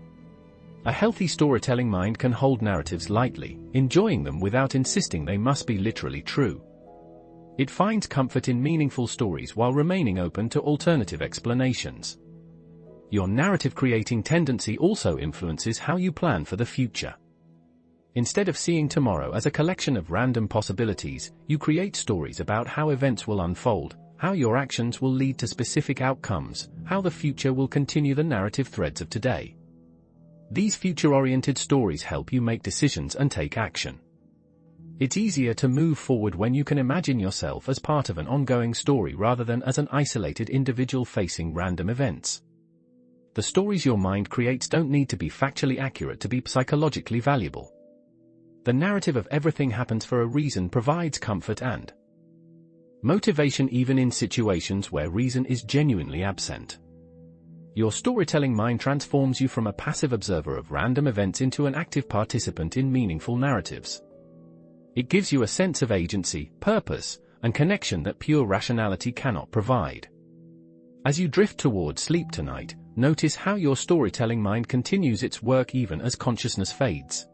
A healthy storytelling mind can hold narratives lightly, enjoying them without insisting they must be literally true. It finds comfort in meaningful stories while remaining open to alternative explanations. Your narrative-creating tendency also influences how you plan for the future. Instead of seeing tomorrow as a collection of random possibilities, you create stories about how events will unfold, how your actions will lead to specific outcomes, how the future will continue the narrative threads of today. These future-oriented stories help you make decisions and take action. It's easier to move forward when you can imagine yourself as part of an ongoing story rather than as an isolated individual facing random events. The stories your mind creates don't need to be factually accurate to be psychologically valuable. The narrative of everything happens for a reason provides comfort and motivation even in situations where reason is genuinely absent. Your storytelling mind transforms you from a passive observer of random events into an active participant in meaningful narratives. It gives you a sense of agency, purpose, and connection that pure rationality cannot provide. As you drift towards sleep tonight, notice how your storytelling mind continues its work even as consciousness fades.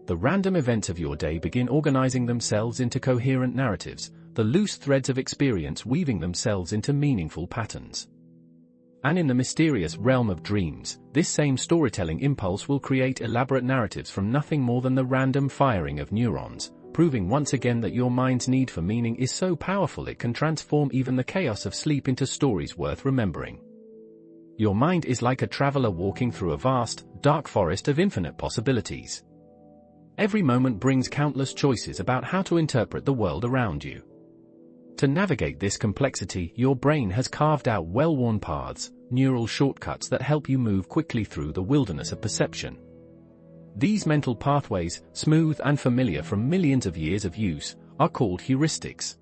The random events of your day begin organizing themselves into coherent narratives, the loose threads of experience weaving themselves into meaningful patterns. And in the mysterious realm of dreams, this same storytelling impulse will create elaborate narratives from nothing more than the random firing of neurons, proving once again that your mind's need for meaning is so powerful it can transform even the chaos of sleep into stories worth remembering. Your mind is like a traveler walking through a vast, dark forest of infinite possibilities. Every moment brings countless choices about how to interpret the world around you. To navigate this complexity, your brain has carved out well-worn paths, neural shortcuts that help you move quickly through the wilderness of perception. These mental pathways, smooth and familiar from millions of years of use, are called heuristics.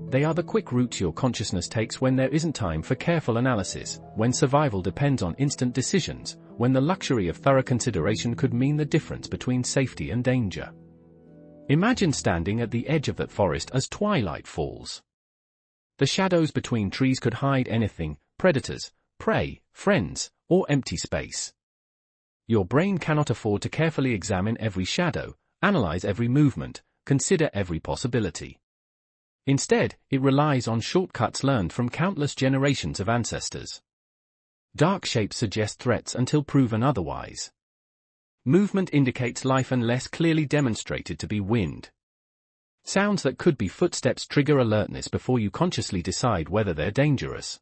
They are the quick routes your consciousness takes when there isn't time for careful analysis, when survival depends on instant decisions, when the luxury of thorough consideration could mean the difference between safety and danger. Imagine standing at the edge of that forest as twilight falls. The shadows between trees could hide anything: predators, prey, friends, or empty space. Your brain cannot afford to carefully examine every shadow, analyze every movement, consider every possibility. Instead, it relies on shortcuts learned from countless generations of ancestors. Dark shapes suggest threats until proven otherwise. Movement indicates life unless clearly demonstrated to be wind. Sounds that could be footsteps trigger alertness before you consciously decide whether they're dangerous.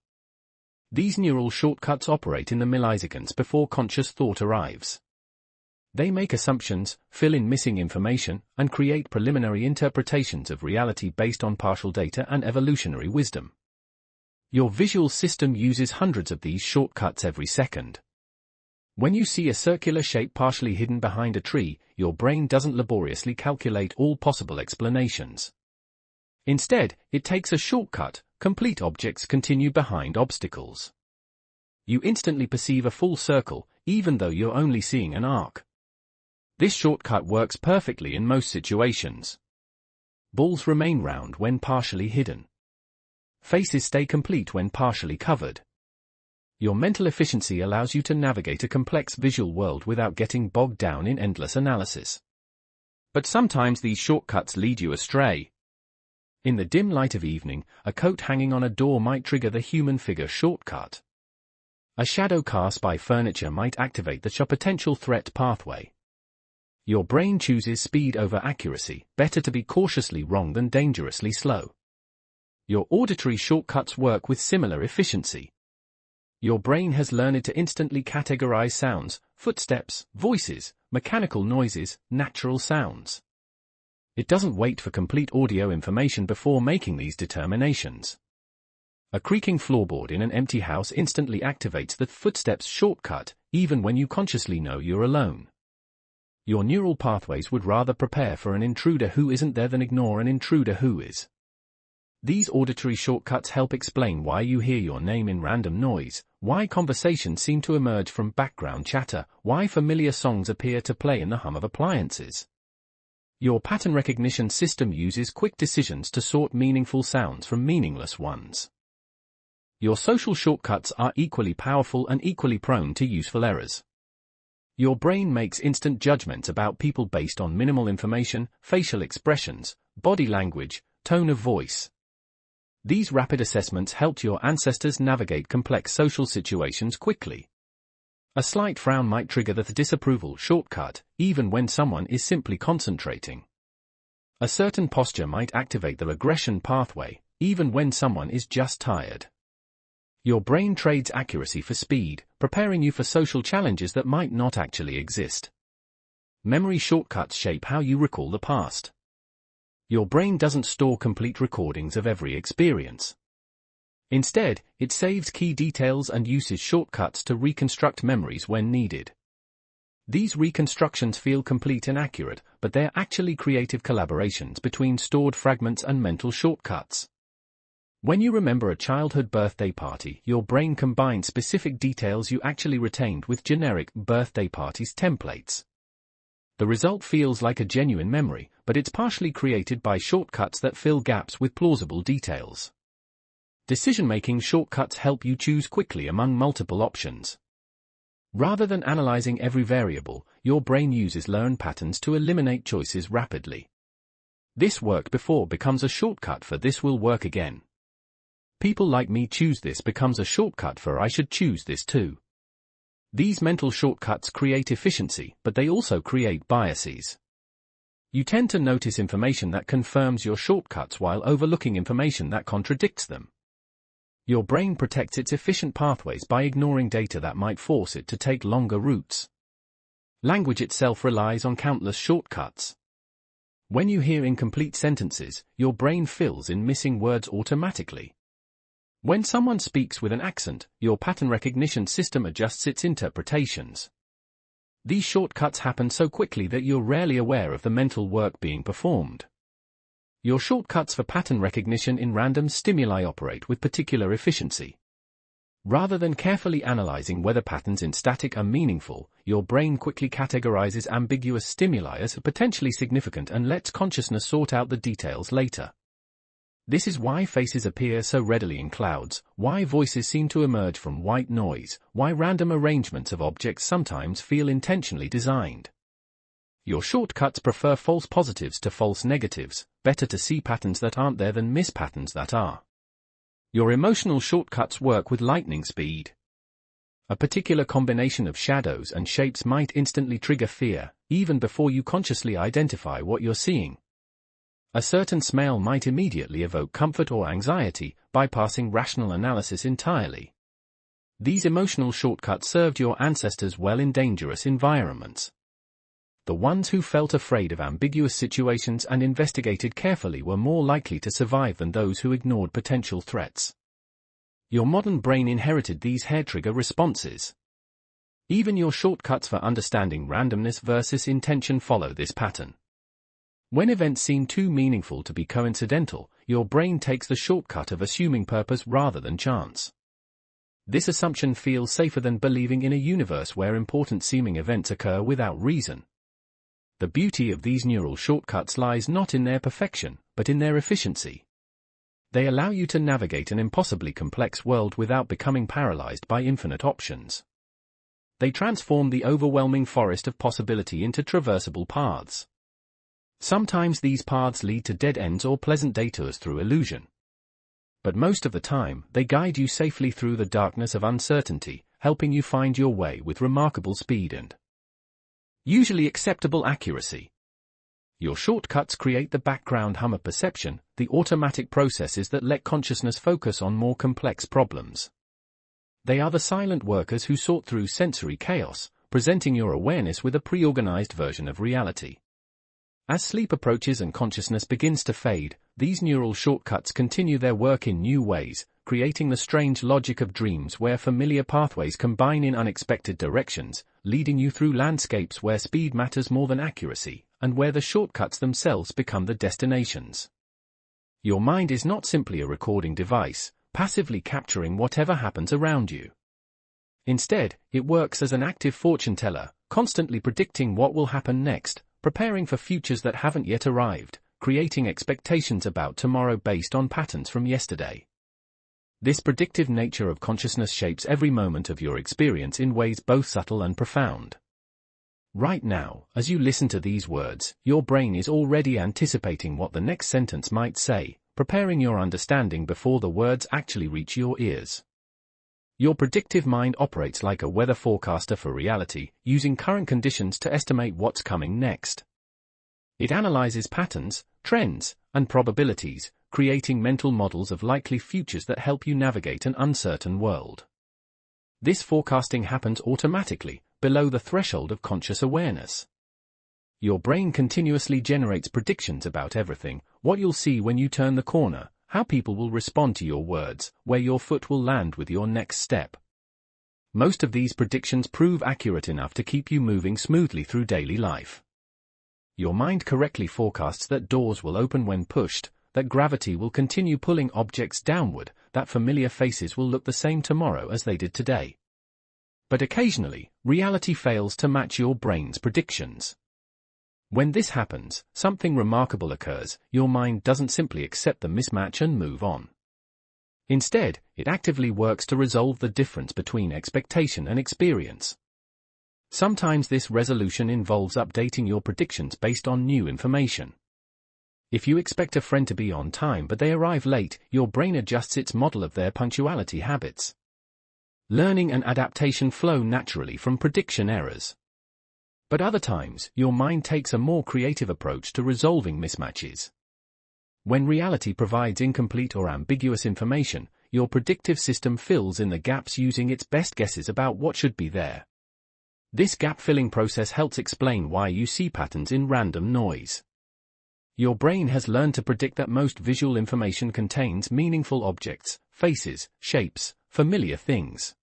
These neural shortcuts operate in the milliseconds before conscious thought arrives. They make assumptions, fill in missing information, and create preliminary interpretations of reality based on partial data and evolutionary wisdom. Your visual system uses hundreds of these shortcuts every second. When you see a circular shape partially hidden behind a tree, your brain doesn't laboriously calculate all possible explanations. Instead, it takes a shortcut: complete objects continue behind obstacles. You instantly perceive a full circle, even though you're only seeing an arc. This shortcut works perfectly in most situations. Balls remain round when partially hidden. Faces stay complete when partially covered. Your mental efficiency allows you to navigate a complex visual world without getting bogged down in endless analysis. But sometimes these shortcuts lead you astray. In the dim light of evening, a coat hanging on a door might trigger the human figure shortcut. A shadow cast by furniture might activate the potential threat pathway. Your brain chooses speed over accuracy: better to be cautiously wrong than dangerously slow. Your auditory shortcuts work with similar efficiency. Your brain has learned to instantly categorize sounds: footsteps, voices, mechanical noises, natural sounds. It doesn't wait for complete audio information before making these determinations. A creaking floorboard in an empty house instantly activates the footsteps shortcut, even when you consciously know you're alone. Your neural pathways would rather prepare for an intruder who isn't there than ignore an intruder who is. These auditory shortcuts help explain why you hear your name in random noise, why conversations seem to emerge from background chatter, why familiar songs appear to play in the hum of appliances. Your pattern recognition system uses quick decisions to sort meaningful sounds from meaningless ones. Your social shortcuts are equally powerful and equally prone to useful errors. Your brain makes instant judgments about people based on minimal information: facial expressions, body language, tone of voice. These rapid assessments helped your ancestors navigate complex social situations quickly. A slight frown might trigger the disapproval shortcut, even when someone is simply concentrating. A certain posture might activate the regression pathway, even when someone is just tired. Your brain trades accuracy for speed, preparing you for social challenges that might not actually exist. Memory shortcuts shape how you recall the past. Your brain doesn't store complete recordings of every experience. Instead, it saves key details and uses shortcuts to reconstruct memories when needed. These reconstructions feel complete and accurate, but they're actually creative collaborations between stored fragments and mental shortcuts. When you remember a childhood birthday party, your brain combines specific details you actually retained with generic birthday parties templates. The result feels like a genuine memory, but it's partially created by shortcuts that fill gaps with plausible details. Decision-making shortcuts help you choose quickly among multiple options. Rather than analyzing every variable, your brain uses learned patterns to eliminate choices rapidly. This worked before becomes a shortcut for this will work again. People like me choose this becomes a shortcut for I should choose this too. These mental shortcuts create efficiency, but they also create biases. You tend to notice information that confirms your shortcuts while overlooking information that contradicts them. Your brain protects its efficient pathways by ignoring data that might force it to take longer routes. Language itself relies on countless shortcuts. When you hear incomplete sentences, your brain fills in missing words automatically. When someone speaks with an accent, your pattern recognition system adjusts its interpretations. These shortcuts happen so quickly that you're rarely aware of the mental work being performed. Your shortcuts for pattern recognition in random stimuli operate with particular efficiency. Rather than carefully analyzing whether patterns in static are meaningful, your brain quickly categorizes ambiguous stimuli as potentially significant and lets consciousness sort out the details later. This is why faces appear so readily in clouds, why voices seem to emerge from white noise, why random arrangements of objects sometimes feel intentionally designed. Your shortcuts prefer false positives to false negatives, better to see patterns that aren't there than miss patterns that are. Your emotional shortcuts work with lightning speed. A particular combination of shadows and shapes might instantly trigger fear, even before you consciously identify what you're seeing. A certain smell might immediately evoke comfort or anxiety, bypassing rational analysis entirely. These emotional shortcuts served your ancestors well in dangerous environments. The ones who felt afraid of ambiguous situations and investigated carefully were more likely to survive than those who ignored potential threats. Your modern brain inherited these hair-trigger responses. Even your shortcuts for understanding randomness versus intention follow this pattern. When events seem too meaningful to be coincidental, your brain takes the shortcut of assuming purpose rather than chance. This assumption feels safer than believing in a universe where important-seeming events occur without reason. The beauty of these neural shortcuts lies not in their perfection, but in their efficiency. They allow you to navigate an impossibly complex world without becoming paralyzed by infinite options. They transform the overwhelming forest of possibility into traversable paths. Sometimes these paths lead to dead ends or pleasant detours through illusion. But most of the time, they guide you safely through the darkness of uncertainty, helping you find your way with remarkable speed and usually acceptable accuracy. Your shortcuts create the background hum of perception, the automatic processes that let consciousness focus on more complex problems. They are the silent workers who sort through sensory chaos, presenting your awareness with a pre-organized version of reality. As sleep approaches and consciousness begins to fade, these neural shortcuts continue their work in new ways, creating the strange logic of dreams where familiar pathways combine in unexpected directions, leading you through landscapes where speed matters more than accuracy, and where the shortcuts themselves become the destinations. Your mind is not simply a recording device, passively capturing whatever happens around you. Instead, it works as an active fortune teller, constantly predicting what will happen next, preparing for futures that haven't yet arrived, creating expectations about tomorrow based on patterns from yesterday. This predictive nature of consciousness shapes every moment of your experience in ways both subtle and profound. Right now, as you listen to these words, your brain is already anticipating what the next sentence might say, preparing your understanding before the words actually reach your ears. Your predictive mind operates like a weather forecaster for reality, using current conditions to estimate what's coming next. It analyzes patterns, trends, and probabilities, creating mental models of likely futures that help you navigate an uncertain world. This forecasting happens automatically, below the threshold of conscious awareness. Your brain continuously generates predictions about everything: what you'll see when you turn the corner, how people will respond to your words, where your foot will land with your next step. Most of these predictions prove accurate enough to keep you moving smoothly through daily life. Your mind correctly forecasts that doors will open when pushed, that gravity will continue pulling objects downward, that familiar faces will look the same tomorrow as they did today. But occasionally, reality fails to match your brain's predictions. When this happens, something remarkable occurs. Your mind doesn't simply accept the mismatch and move on. Instead, it actively works to resolve the difference between expectation and experience. Sometimes this resolution involves updating your predictions based on new information. If you expect a friend to be on time but they arrive late, your brain adjusts its model of their punctuality habits. Learning and adaptation flow naturally from prediction errors. But other times, your mind takes a more creative approach to resolving mismatches. When reality provides incomplete or ambiguous information, your predictive system fills in the gaps using its best guesses about what should be there. This gap-filling process helps explain why you see patterns in random noise. Your brain has learned to predict that most visual information contains meaningful objects, faces, shapes, familiar things.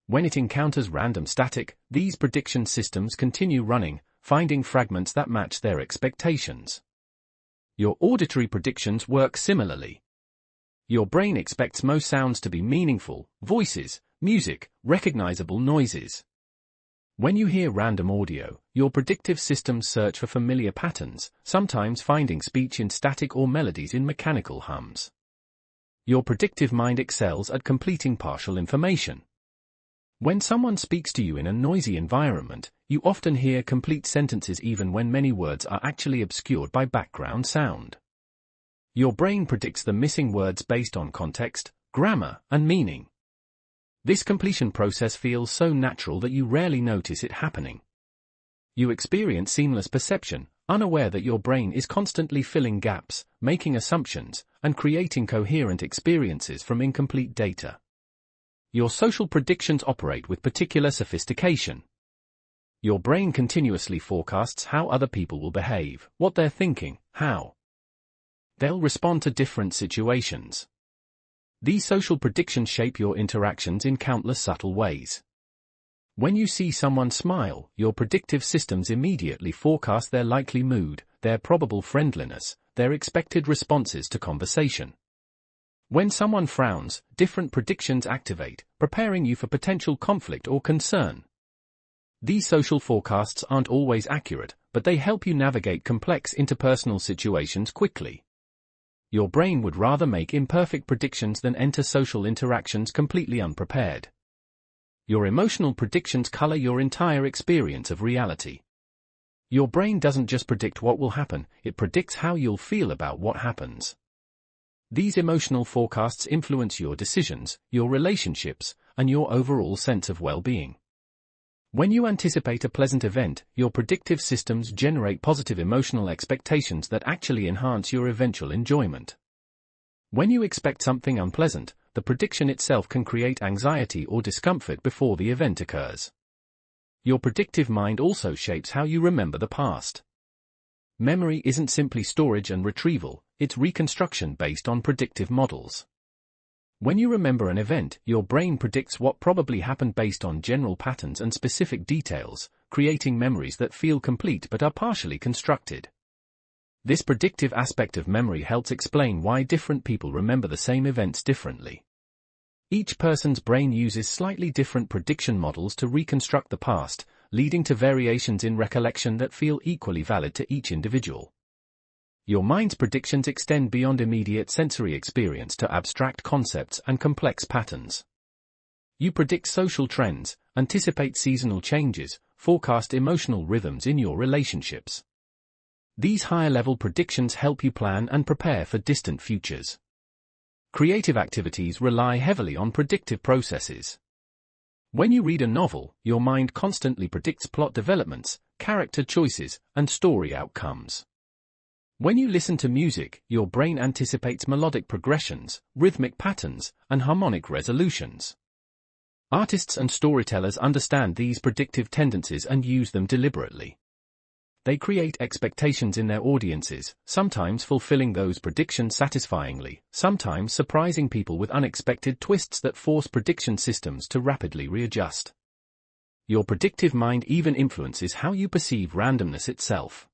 When it encounters random static, these prediction systems continue running, finding fragments that match their expectations. Your auditory predictions work similarly. Your brain expects most sounds to be meaningful: voices, music, recognizable noises. When you hear random audio, your predictive systems search for familiar patterns, sometimes finding speech in static or melodies in mechanical hums. Your predictive mind excels at completing partial information. When someone speaks to you in a noisy environment, you often hear complete sentences even when many words are actually obscured by background sound. Your brain predicts the missing words based on context, grammar, and meaning. This completion process feels so natural that you rarely notice it happening. You experience seamless perception, unaware that your brain is constantly filling gaps, making assumptions, and creating coherent experiences from incomplete data. Your social predictions operate with particular sophistication. Your brain continuously forecasts how other people will behave, what they're thinking, how they'll respond to different situations. These social predictions shape your interactions in countless subtle ways. When you see someone smile, your predictive systems immediately forecast their likely mood, their probable friendliness, their expected responses to conversation. When someone frowns, different predictions activate, preparing you for potential conflict or concern. These social forecasts aren't always accurate, but they help you navigate complex interpersonal situations quickly. Your brain would rather make imperfect predictions than enter social interactions completely unprepared. Your emotional predictions color your entire experience of reality. Your brain doesn't just predict what will happen, it predicts how you'll feel about what happens. These emotional forecasts influence your decisions, your relationships, and your overall sense of well-being. When you anticipate a pleasant event, your predictive systems generate positive emotional expectations that actually enhance your eventual enjoyment. When you expect something unpleasant, the prediction itself can create anxiety or discomfort before the event occurs. Your predictive mind also shapes how you remember the past. Memory isn't simply storage and retrieval, it's reconstruction based on predictive models. When you remember an event, your brain predicts what probably happened based on general patterns and specific details, creating memories that feel complete but are partially constructed. This predictive aspect of memory helps explain why different people remember the same events differently. Each person's brain uses slightly different prediction models to reconstruct the past, leading to variations in recollection that feel equally valid to each individual. Your mind's predictions extend beyond immediate sensory experience to abstract concepts and complex patterns. You predict social trends, anticipate seasonal changes, forecast emotional rhythms in your relationships. These higher-level predictions help you plan and prepare for distant futures. Creative activities rely heavily on predictive processes. When you read a novel, your mind constantly predicts plot developments, character choices, and story outcomes. When you listen to music, your brain anticipates melodic progressions, rhythmic patterns, and harmonic resolutions. Artists and storytellers understand these predictive tendencies and use them deliberately. They create expectations in their audiences, sometimes fulfilling those predictions satisfyingly, sometimes surprising people with unexpected twists that force prediction systems to rapidly readjust. Your predictive mind even influences how you perceive randomness itself.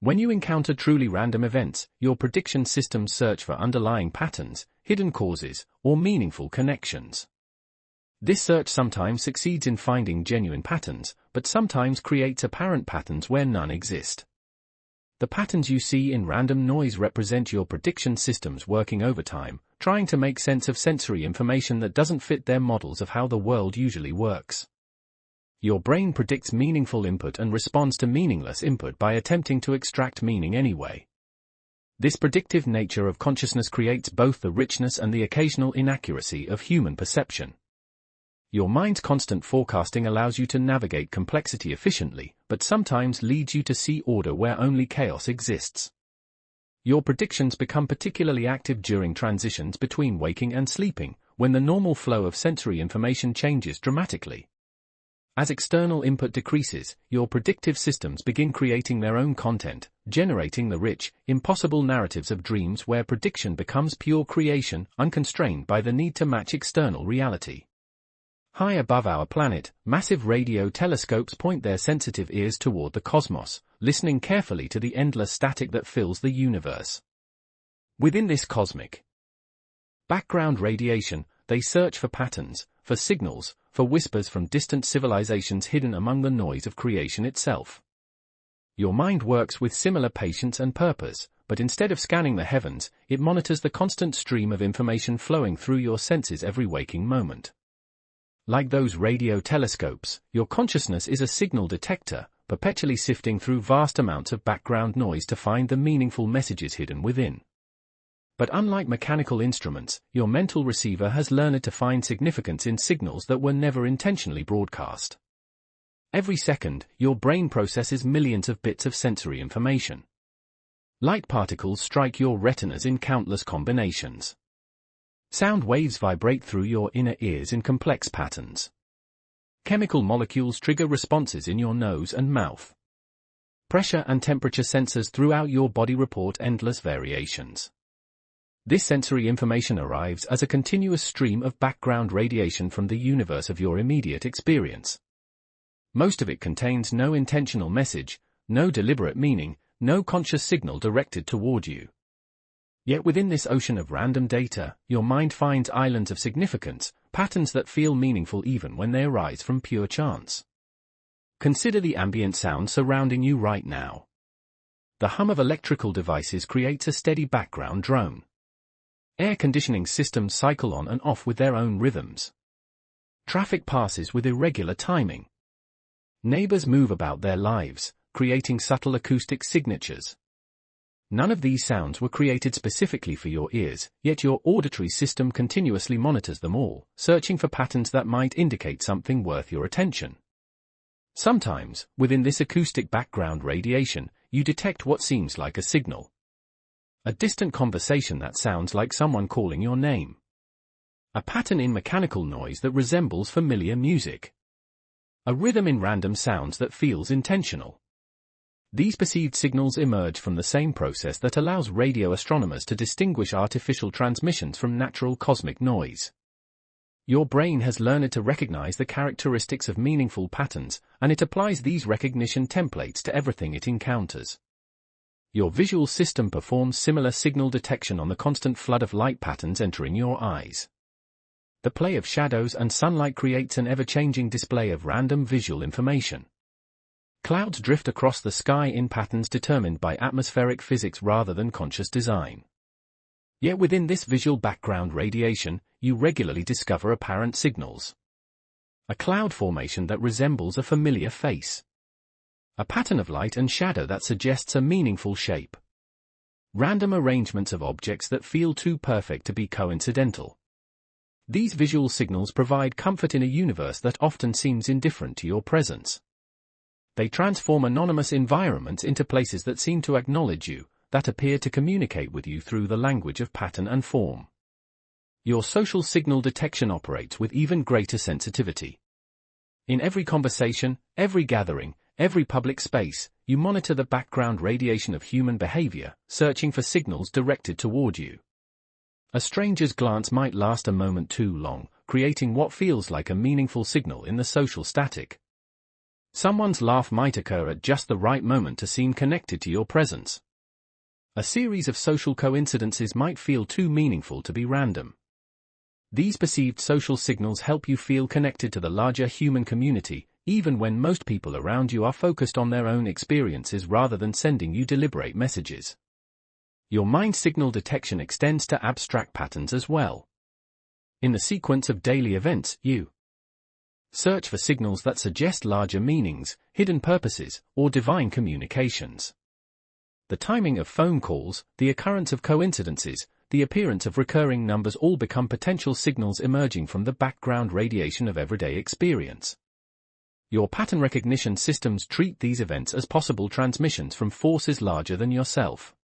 When you encounter truly random events, your prediction systems search for underlying patterns, hidden causes, or meaningful connections. This search sometimes succeeds in finding genuine patterns, but sometimes creates apparent patterns where none exist. The patterns you see in random noise represent your prediction systems working overtime, trying to make sense of sensory information that doesn't fit their models of how the world usually works. Your brain predicts meaningful input and responds to meaningless input by attempting to extract meaning anyway. This predictive nature of consciousness creates both the richness and the occasional inaccuracy of human perception. Your mind's constant forecasting allows you to navigate complexity efficiently, but sometimes leads you to see order where only chaos exists. Your predictions become particularly active during transitions between waking and sleeping, when the normal flow of sensory information changes dramatically. As external input decreases, your predictive systems begin creating their own content, generating the rich, impossible narratives of dreams where prediction becomes pure creation, unconstrained by the need to match external reality. High above our planet, massive radio telescopes point their sensitive ears toward the cosmos, listening carefully to the endless static that fills the universe. Within this cosmic background radiation, they search for patterns, for signals, for whispers from distant civilizations hidden among the noise of creation itself. Your mind works with similar patience and purpose, but instead of scanning the heavens, it monitors the constant stream of information flowing through your senses every waking moment. Like those radio telescopes, your consciousness is a signal detector, perpetually sifting through vast amounts of background noise to find the meaningful messages hidden within. But unlike mechanical instruments, your mental receiver has learned to find significance in signals that were never intentionally broadcast. Every second, your brain processes millions of bits of sensory information. Light particles strike your retinas in countless combinations. Sound waves vibrate through your inner ears in complex patterns. Chemical molecules trigger responses in your nose and mouth. Pressure and temperature sensors throughout your body report endless variations. This sensory information arrives as a continuous stream of background radiation from the universe of your immediate experience. Most of it contains no intentional message, no deliberate meaning, no conscious signal directed toward you. Yet within this ocean of random data, your mind finds islands of significance, patterns that feel meaningful even when they arise from pure chance. Consider the ambient sound surrounding you right now. The hum of electrical devices creates a steady background drone. Air conditioning systems cycle on and off with their own rhythms. Traffic passes with irregular timing. Neighbors move about their lives, creating subtle acoustic signatures. None of these sounds were created specifically for your ears, yet your auditory system continuously monitors them all, searching for patterns that might indicate something worth your attention. Sometimes, within this acoustic background radiation, you detect what seems like a signal. A distant conversation that sounds like someone calling your name. A pattern in mechanical noise that resembles familiar music. A rhythm in random sounds that feels intentional. These perceived signals emerge from the same process that allows radio astronomers to distinguish artificial transmissions from natural cosmic noise. Your brain has learned to recognize the characteristics of meaningful patterns, and it applies these recognition templates to everything it encounters. Your visual system performs similar signal detection on the constant flood of light patterns entering your eyes. The play of shadows and sunlight creates an ever-changing display of random visual information. Clouds drift across the sky in patterns determined by atmospheric physics rather than conscious design. Yet within this visual background radiation, you regularly discover apparent signals. A cloud formation that resembles a familiar face. A pattern of light and shadow that suggests a meaningful shape. Random arrangements of objects that feel too perfect to be coincidental. These visual signals provide comfort in a universe that often seems indifferent to your presence. They transform anonymous environments into places that seem to acknowledge you, that appear to communicate with you through the language of pattern and form. Your social signal detection operates with even greater sensitivity. In every conversation, every gathering, every public space, you monitor the background radiation of human behavior, searching for signals directed toward you. A stranger's glance might last a moment too long, creating what feels like a meaningful signal in the social static. Someone's laugh might occur at just the right moment to seem connected to your presence. A series of social coincidences might feel too meaningful to be random. These perceived social signals help you feel connected to the larger human community, even when most people around you are focused on their own experiences rather than sending you deliberate messages. Your mind signal detection extends to abstract patterns as well. In the sequence of daily events, you search for signals that suggest larger meanings, hidden purposes, or divine communications. The timing of phone calls, the occurrence of coincidences, the appearance of recurring numbers all become potential signals emerging from the background radiation of everyday experience. Your pattern recognition systems treat these events as possible transmissions from forces larger than yourself.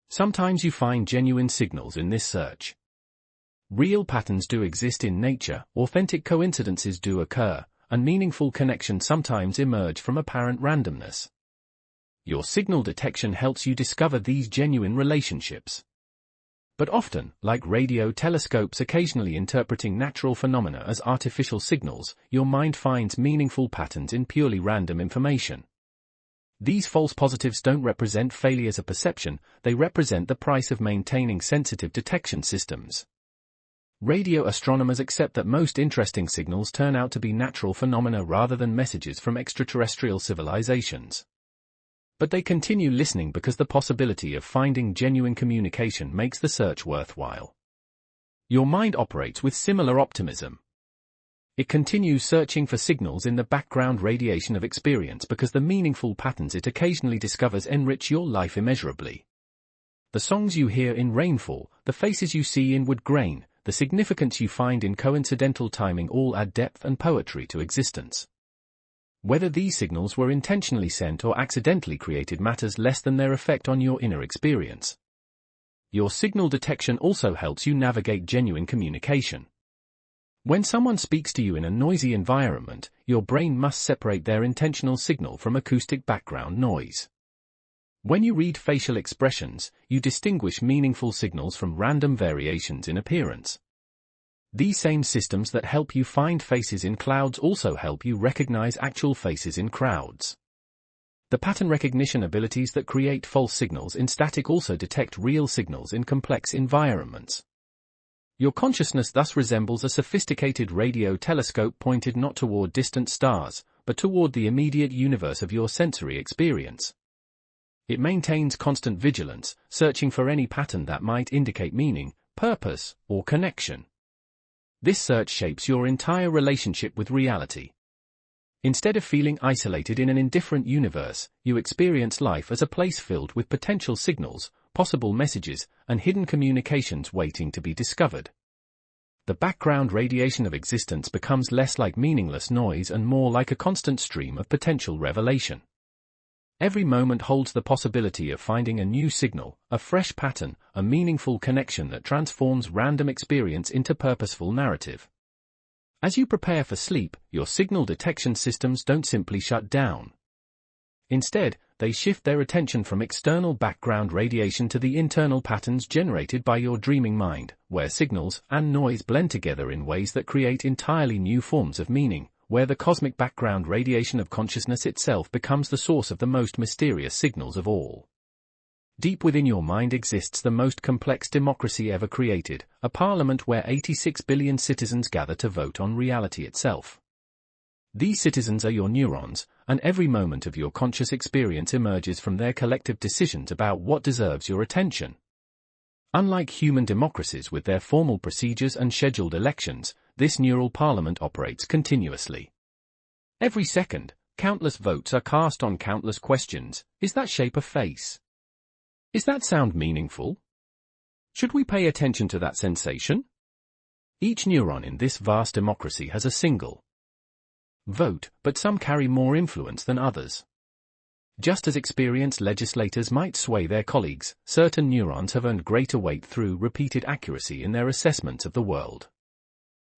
Sometimes you find genuine signals in this search. Real patterns do exist in nature, authentic coincidences do occur, and meaningful connections sometimes emerge from apparent randomness. Your signal detection helps you discover these genuine relationships. But often, like radio telescopes occasionally interpreting natural phenomena as artificial signals, your mind finds meaningful patterns in purely random information. These false positives don't represent failures of perception, they represent the price of maintaining sensitive detection systems. Radio astronomers accept that most interesting signals turn out to be natural phenomena rather than messages from extraterrestrial civilizations. But they continue listening because the possibility of finding genuine communication makes the search worthwhile. Your mind operates with similar optimism. It continues searching for signals in the background radiation of experience because the meaningful patterns it occasionally discovers enrich your life immeasurably. The songs you hear in rainfall, the faces you see in wood grain, the significance you find in coincidental timing all add depth and poetry to existence. Whether these signals were intentionally sent or accidentally created matters less than their effect on your inner experience. Your signal detection also helps you navigate genuine communication. When someone speaks to you in a noisy environment, your brain must separate their intentional signal from acoustic background noise. When you read facial expressions, you distinguish meaningful signals from random variations in appearance. These same systems that help you find faces in clouds also help you recognize actual faces in crowds. The pattern recognition abilities that create false signals in static also detect real signals in complex environments. Your consciousness thus resembles a sophisticated radio telescope pointed not toward distant stars, but toward the immediate universe of your sensory experience. It maintains constant vigilance, searching for any pattern that might indicate meaning, purpose, or connection. This search shapes your entire relationship with reality. Instead of feeling isolated in an indifferent universe, you experience life as a place filled with potential signals, possible messages, and hidden communications waiting to be discovered. The background radiation of existence becomes less like meaningless noise and more like a constant stream of potential revelation. Every moment holds the possibility of finding a new signal, a fresh pattern, a meaningful connection that transforms random experience into purposeful narrative. As you prepare for sleep, your signal detection systems don't simply shut down. Instead, they shift their attention from external background radiation to the internal patterns generated by your dreaming mind, where signals and noise blend together in ways that create entirely new forms of meaning, where the cosmic background radiation of consciousness itself becomes the source of the most mysterious signals of all. Deep within your mind exists the most complex democracy ever created, a parliament where 86 billion citizens gather to vote on reality itself. These citizens are your neurons, and every moment of your conscious experience emerges from their collective decisions about what deserves your attention. Unlike human democracies with their formal procedures and scheduled elections, this neural parliament operates continuously. Every second, countless votes are cast on countless questions. Is that shape a face? Is that sound meaningful? Should we pay attention to that sensation? Each neuron in this vast democracy has a single vote, but some carry more influence than others. Just as experienced legislators might sway their colleagues, certain neurons have earned greater weight through repeated accuracy in their assessments of the world.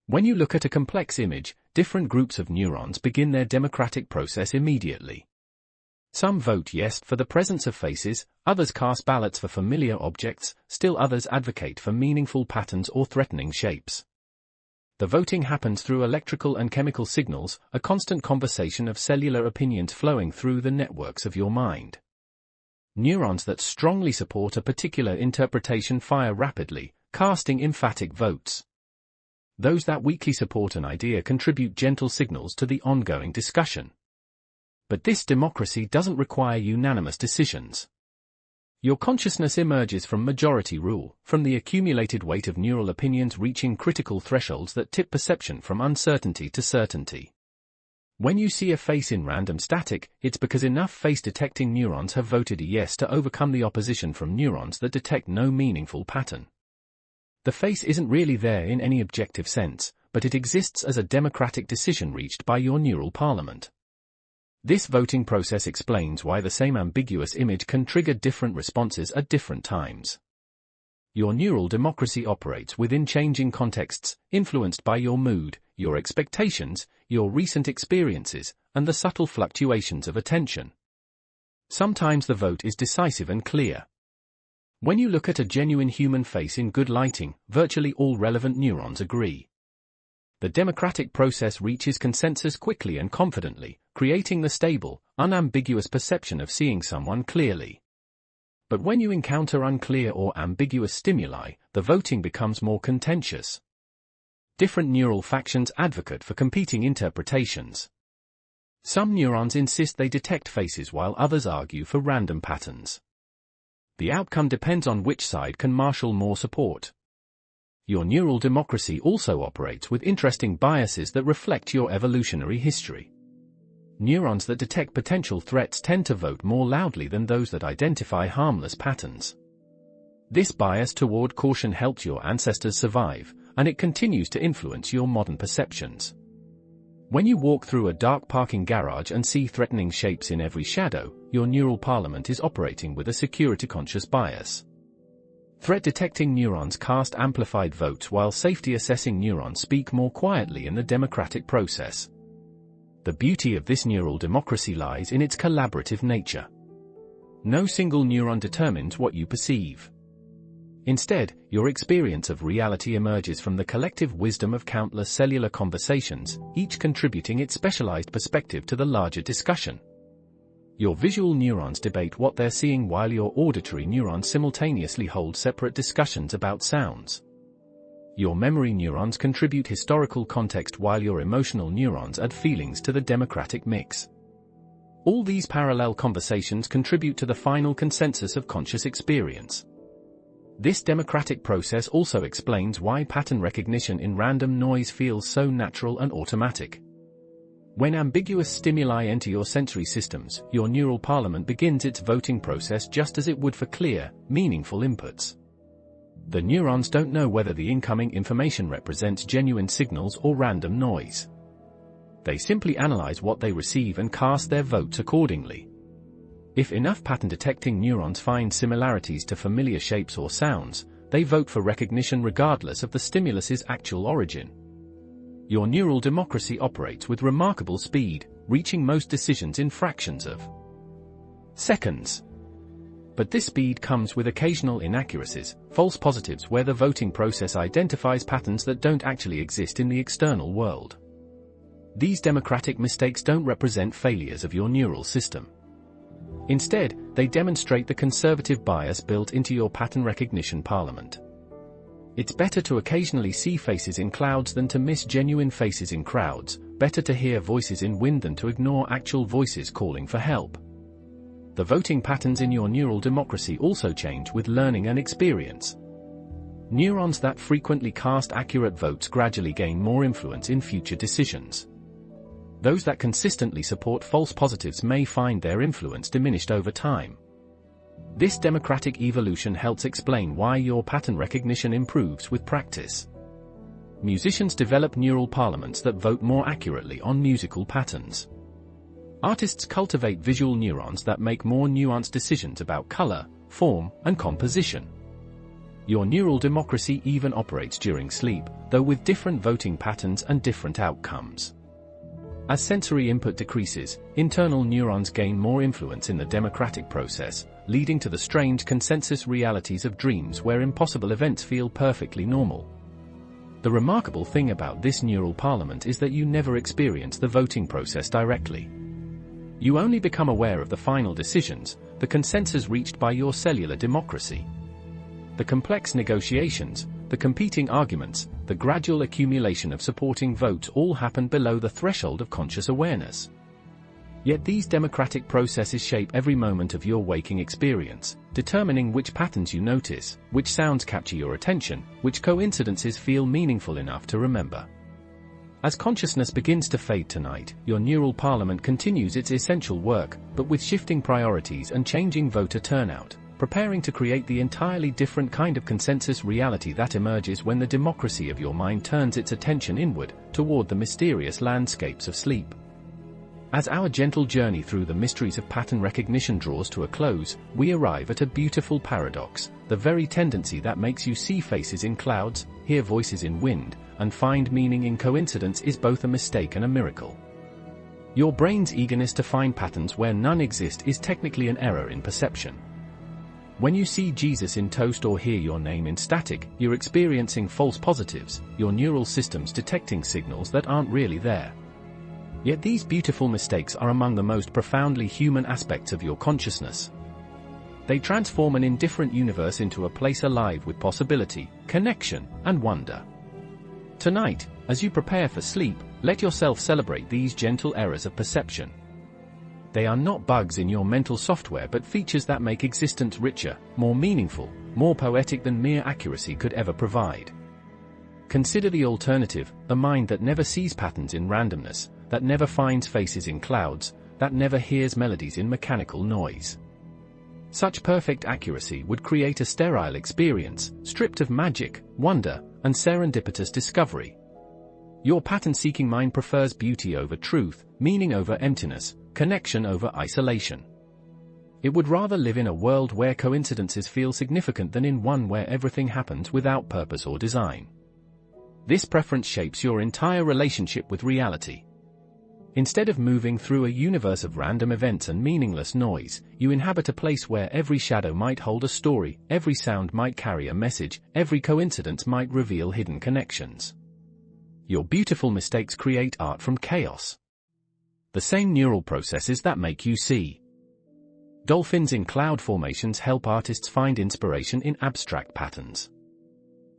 When you look at a complex image, different groups of neurons begin their democratic process immediately. Some vote yes for the presence of faces, others cast ballots for familiar objects, still others advocate for meaningful patterns or threatening shapes. The voting happens through electrical and chemical signals, a constant conversation of cellular opinions flowing through the networks of your mind. Neurons that strongly support a particular interpretation fire rapidly, casting emphatic votes. Those that weakly support an idea contribute gentle signals to the ongoing discussion. But this democracy doesn't require unanimous decisions. Your consciousness emerges from majority rule, from the accumulated weight of neural opinions reaching critical thresholds that tip perception from uncertainty to certainty. When you see a face in random static, it's because enough face-detecting neurons have voted a yes to overcome the opposition from neurons that detect no meaningful pattern. The face isn't really there in any objective sense, but it exists as a democratic decision reached by your neural parliament. This voting process explains why the same ambiguous image can trigger different responses at different times. Your neural democracy operates within changing contexts, influenced by your mood, your expectations, your recent experiences, and the subtle fluctuations of attention. Sometimes the vote is decisive and clear. When you look at a genuine human face in good lighting, virtually all relevant neurons agree. The democratic process reaches consensus quickly and confidently, creating the stable, unambiguous perception of seeing someone clearly. But when you encounter unclear or ambiguous stimuli, the voting becomes more contentious. Different neural factions advocate for competing interpretations. Some neurons insist they detect faces while others argue for random patterns. The outcome depends on which side can marshal more support. Your neural democracy also operates with interesting biases that reflect your evolutionary history. Neurons that detect potential threats tend to vote more loudly than those that identify harmless patterns. This bias toward caution helped your ancestors survive, and it continues to influence your modern perceptions. When you walk through a dark parking garage and see threatening shapes in every shadow, your neural parliament is operating with a security-conscious bias. Threat-detecting neurons cast amplified votes while safety-assessing neurons speak more quietly in the democratic process. The beauty of this neural democracy lies in its collaborative nature. No single neuron determines what you perceive. Instead, your experience of reality emerges from the collective wisdom of countless cellular conversations, each contributing its specialized perspective to the larger discussion. Your visual neurons debate what they're seeing while your auditory neurons simultaneously hold separate discussions about sounds. Your memory neurons contribute historical context while your emotional neurons add feelings to the democratic mix. All these parallel conversations contribute to the final consensus of conscious experience. This democratic process also explains why pattern recognition in random noise feels so natural and automatic. When ambiguous stimuli enter your sensory systems, your neural parliament begins its voting process just as it would for clear, meaningful inputs. The neurons don't know whether the incoming information represents genuine signals or random noise. They simply analyze what they receive and cast their votes accordingly. If enough pattern-detecting neurons find similarities to familiar shapes or sounds, they vote for recognition regardless of the stimulus's actual origin. Your neural democracy operates with remarkable speed, reaching most decisions in fractions of seconds. But this speed comes with occasional inaccuracies, false positives where the voting process identifies patterns that don't actually exist in the external world. These democratic mistakes don't represent failures of your neural system. Instead, they demonstrate the conservative bias built into your pattern recognition parliament. It's better to occasionally see faces in clouds than to miss genuine faces in crowds, better to hear voices in wind than to ignore actual voices calling for help. The voting patterns in your neural democracy also change with learning and experience. Neurons that frequently cast accurate votes gradually gain more influence in future decisions. Those that consistently support false positives may find their influence diminished over time. This democratic evolution helps explain why your pattern recognition improves with practice. Musicians develop neural parliaments that vote more accurately on musical patterns. Artists cultivate visual neurons that make more nuanced decisions about color, form, and composition. Your neural democracy even operates during sleep, though with different voting patterns and different outcomes. As sensory input decreases, internal neurons gain more influence in the democratic process, leading to the strange consensus realities of dreams where impossible events feel perfectly normal. The remarkable thing about this neural parliament is that you never experience the voting process directly. You only become aware of the final decisions, the consensus reached by your cellular democracy. The complex negotiations, the competing arguments, the gradual accumulation of supporting votes all happen below the threshold of conscious awareness. Yet these democratic processes shape every moment of your waking experience, determining which patterns you notice, which sounds capture your attention, which coincidences feel meaningful enough to remember. As consciousness begins to fade tonight, your neural parliament continues its essential work, but with shifting priorities and changing voter turnout, preparing to create the entirely different kind of consensus reality that emerges when the democracy of your mind turns its attention inward, toward the mysterious landscapes of sleep. As our gentle journey through the mysteries of pattern recognition draws to a close, we arrive at a beautiful paradox, the very tendency that makes you see faces in clouds, hear voices in wind, and find meaning in coincidence is both a mistake and a miracle. Your brain's eagerness to find patterns where none exist is technically an error in perception. When you see Jesus in toast or hear your name in static, you're experiencing false positives, your neural systems detecting signals that aren't really there. Yet these beautiful mistakes are among the most profoundly human aspects of your consciousness. They transform an indifferent universe into a place alive with possibility, connection, and wonder. Tonight, as you prepare for sleep, let yourself celebrate these gentle errors of perception. They are not bugs in your mental software but features that make existence richer, more meaningful, more poetic than mere accuracy could ever provide. Consider the alternative, the mind that never sees patterns in randomness, that never finds faces in clouds, that never hears melodies in mechanical noise. Such perfect accuracy would create a sterile experience, stripped of magic, wonder, and serendipitous discovery. Your pattern-seeking mind prefers beauty over truth, meaning over emptiness, connection over isolation. It would rather live in a world where coincidences feel significant than in one where everything happens without purpose or design. This preference shapes your entire relationship with reality. Instead of moving through a universe of random events and meaningless noise, you inhabit a place where every shadow might hold a story, every sound might carry a message, every coincidence might reveal hidden connections. Your beautiful mistakes create art from chaos. The same neural processes that make you see. Dolphins in cloud formations help artists find inspiration in abstract patterns.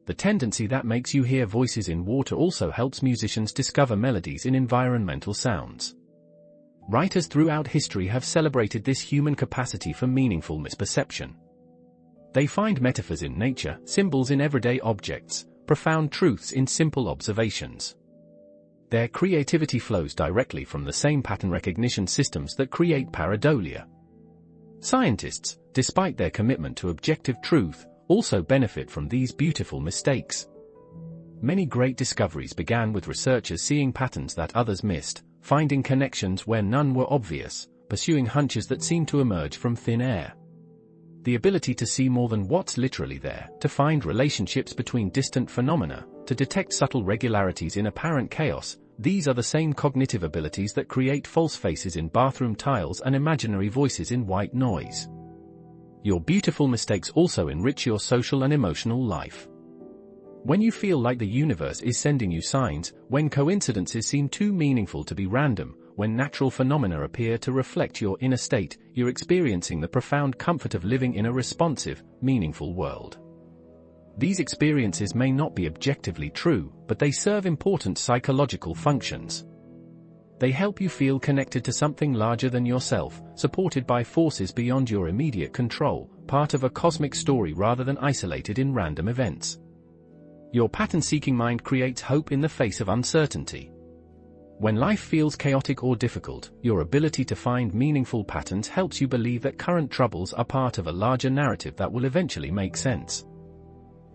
The tendency that makes you hear voices in water also helps musicians discover melodies in environmental sounds. Writers throughout history have celebrated this human capacity for meaningful misperception. They find metaphors in nature, symbols in everyday objects, profound truths in simple observations. Their creativity flows directly from the same pattern recognition systems that create pareidolia. Scientists, despite their commitment to objective truth, also benefit from these beautiful mistakes. Many great discoveries began with researchers seeing patterns that others missed, finding connections where none were obvious, pursuing hunches that seemed to emerge from thin air. The ability to see more than what's literally there, to find relationships between distant phenomena, to detect subtle regularities in apparent chaos, these are the same cognitive abilities that create false faces in bathroom tiles and imaginary voices in white noise. Your beautiful mistakes also enrich your social and emotional life. When you feel like the universe is sending you signs, when coincidences seem too meaningful to be random, when natural phenomena appear to reflect your inner state, you're experiencing the profound comfort of living in a responsive, meaningful world. These experiences may not be objectively true, but they serve important psychological functions. They help you feel connected to something larger than yourself, supported by forces beyond your immediate control, part of a cosmic story rather than isolated in random events. Your pattern-seeking mind creates hope in the face of uncertainty. When life feels chaotic or difficult, your ability to find meaningful patterns helps you believe that current troubles are part of a larger narrative that will eventually make sense.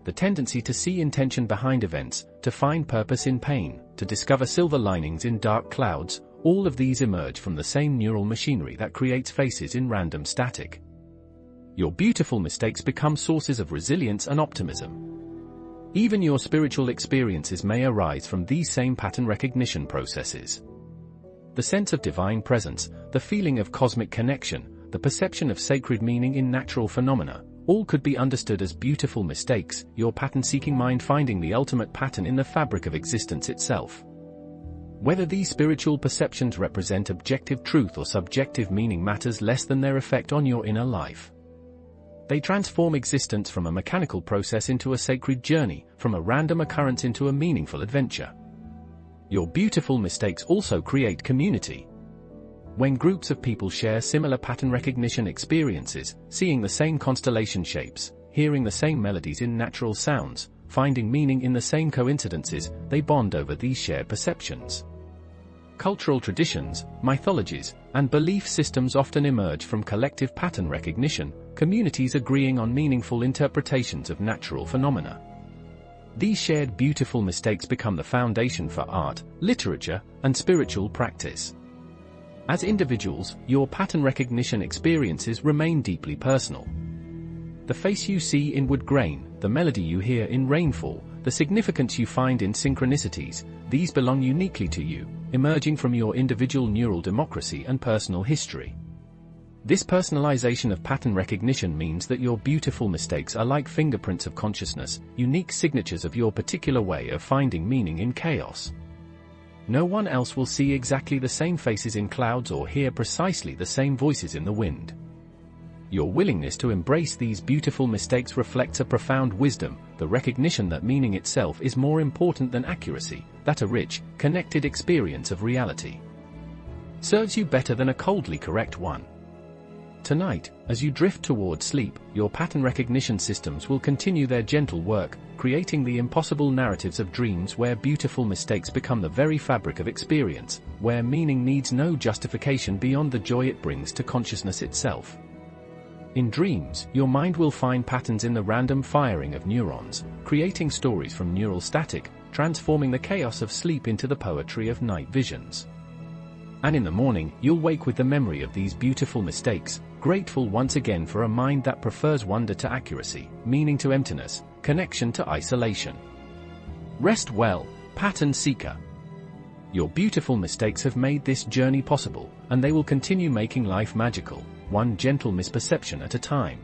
The tendency to see intention behind events, to find purpose in pain, to discover silver linings in dark clouds, all of these emerge from the same neural machinery that creates faces in random static. Your beautiful mistakes become sources of resilience and optimism. Even your spiritual experiences may arise from these same pattern recognition processes. The sense of divine presence, the feeling of cosmic connection, the perception of sacred meaning in natural phenomena, all could be understood as beautiful mistakes, your pattern-seeking mind finding the ultimate pattern in the fabric of existence itself. Whether these spiritual perceptions represent objective truth or subjective meaning matters less than their effect on your inner life. They transform existence from a mechanical process into a sacred journey, from a random occurrence into a meaningful adventure. Your beautiful mistakes also create community. When groups of people share similar pattern recognition experiences, seeing the same constellation shapes, hearing the same melodies in natural sounds, finding meaning in the same coincidences, they bond over these shared perceptions. Cultural traditions, mythologies, and belief systems often emerge from collective pattern recognition, communities agreeing on meaningful interpretations of natural phenomena. These shared beautiful mistakes become the foundation for art, literature, and spiritual practice. As individuals, your pattern recognition experiences remain deeply personal. The face you see in wood grain, the melody you hear in rainfall, the significance you find in synchronicities, these belong uniquely to you, emerging from your individual neural democracy and personal history. This personalization of pattern recognition means that your beautiful mistakes are like fingerprints of consciousness, unique signatures of your particular way of finding meaning in chaos. No one else will see exactly the same faces in clouds or hear precisely the same voices in the wind. Your willingness to embrace these beautiful mistakes reflects a profound wisdom, the recognition that meaning itself is more important than accuracy, that a rich, connected experience of reality serves you better than a coldly correct one. Tonight, as you drift toward sleep, your pattern recognition systems will continue their gentle work, creating the impossible narratives of dreams where beautiful mistakes become the very fabric of experience, where meaning needs no justification beyond the joy it brings to consciousness itself. In dreams, your mind will find patterns in the random firing of neurons, creating stories from neural static, transforming the chaos of sleep into the poetry of night visions. And in the morning, you'll wake with the memory of these beautiful mistakes, grateful once again for a mind that prefers wonder to accuracy, meaning to emptiness, connection to isolation. Rest well, pattern seeker. Your beautiful mistakes have made this journey possible, and they will continue making life magical, one gentle misperception at a time.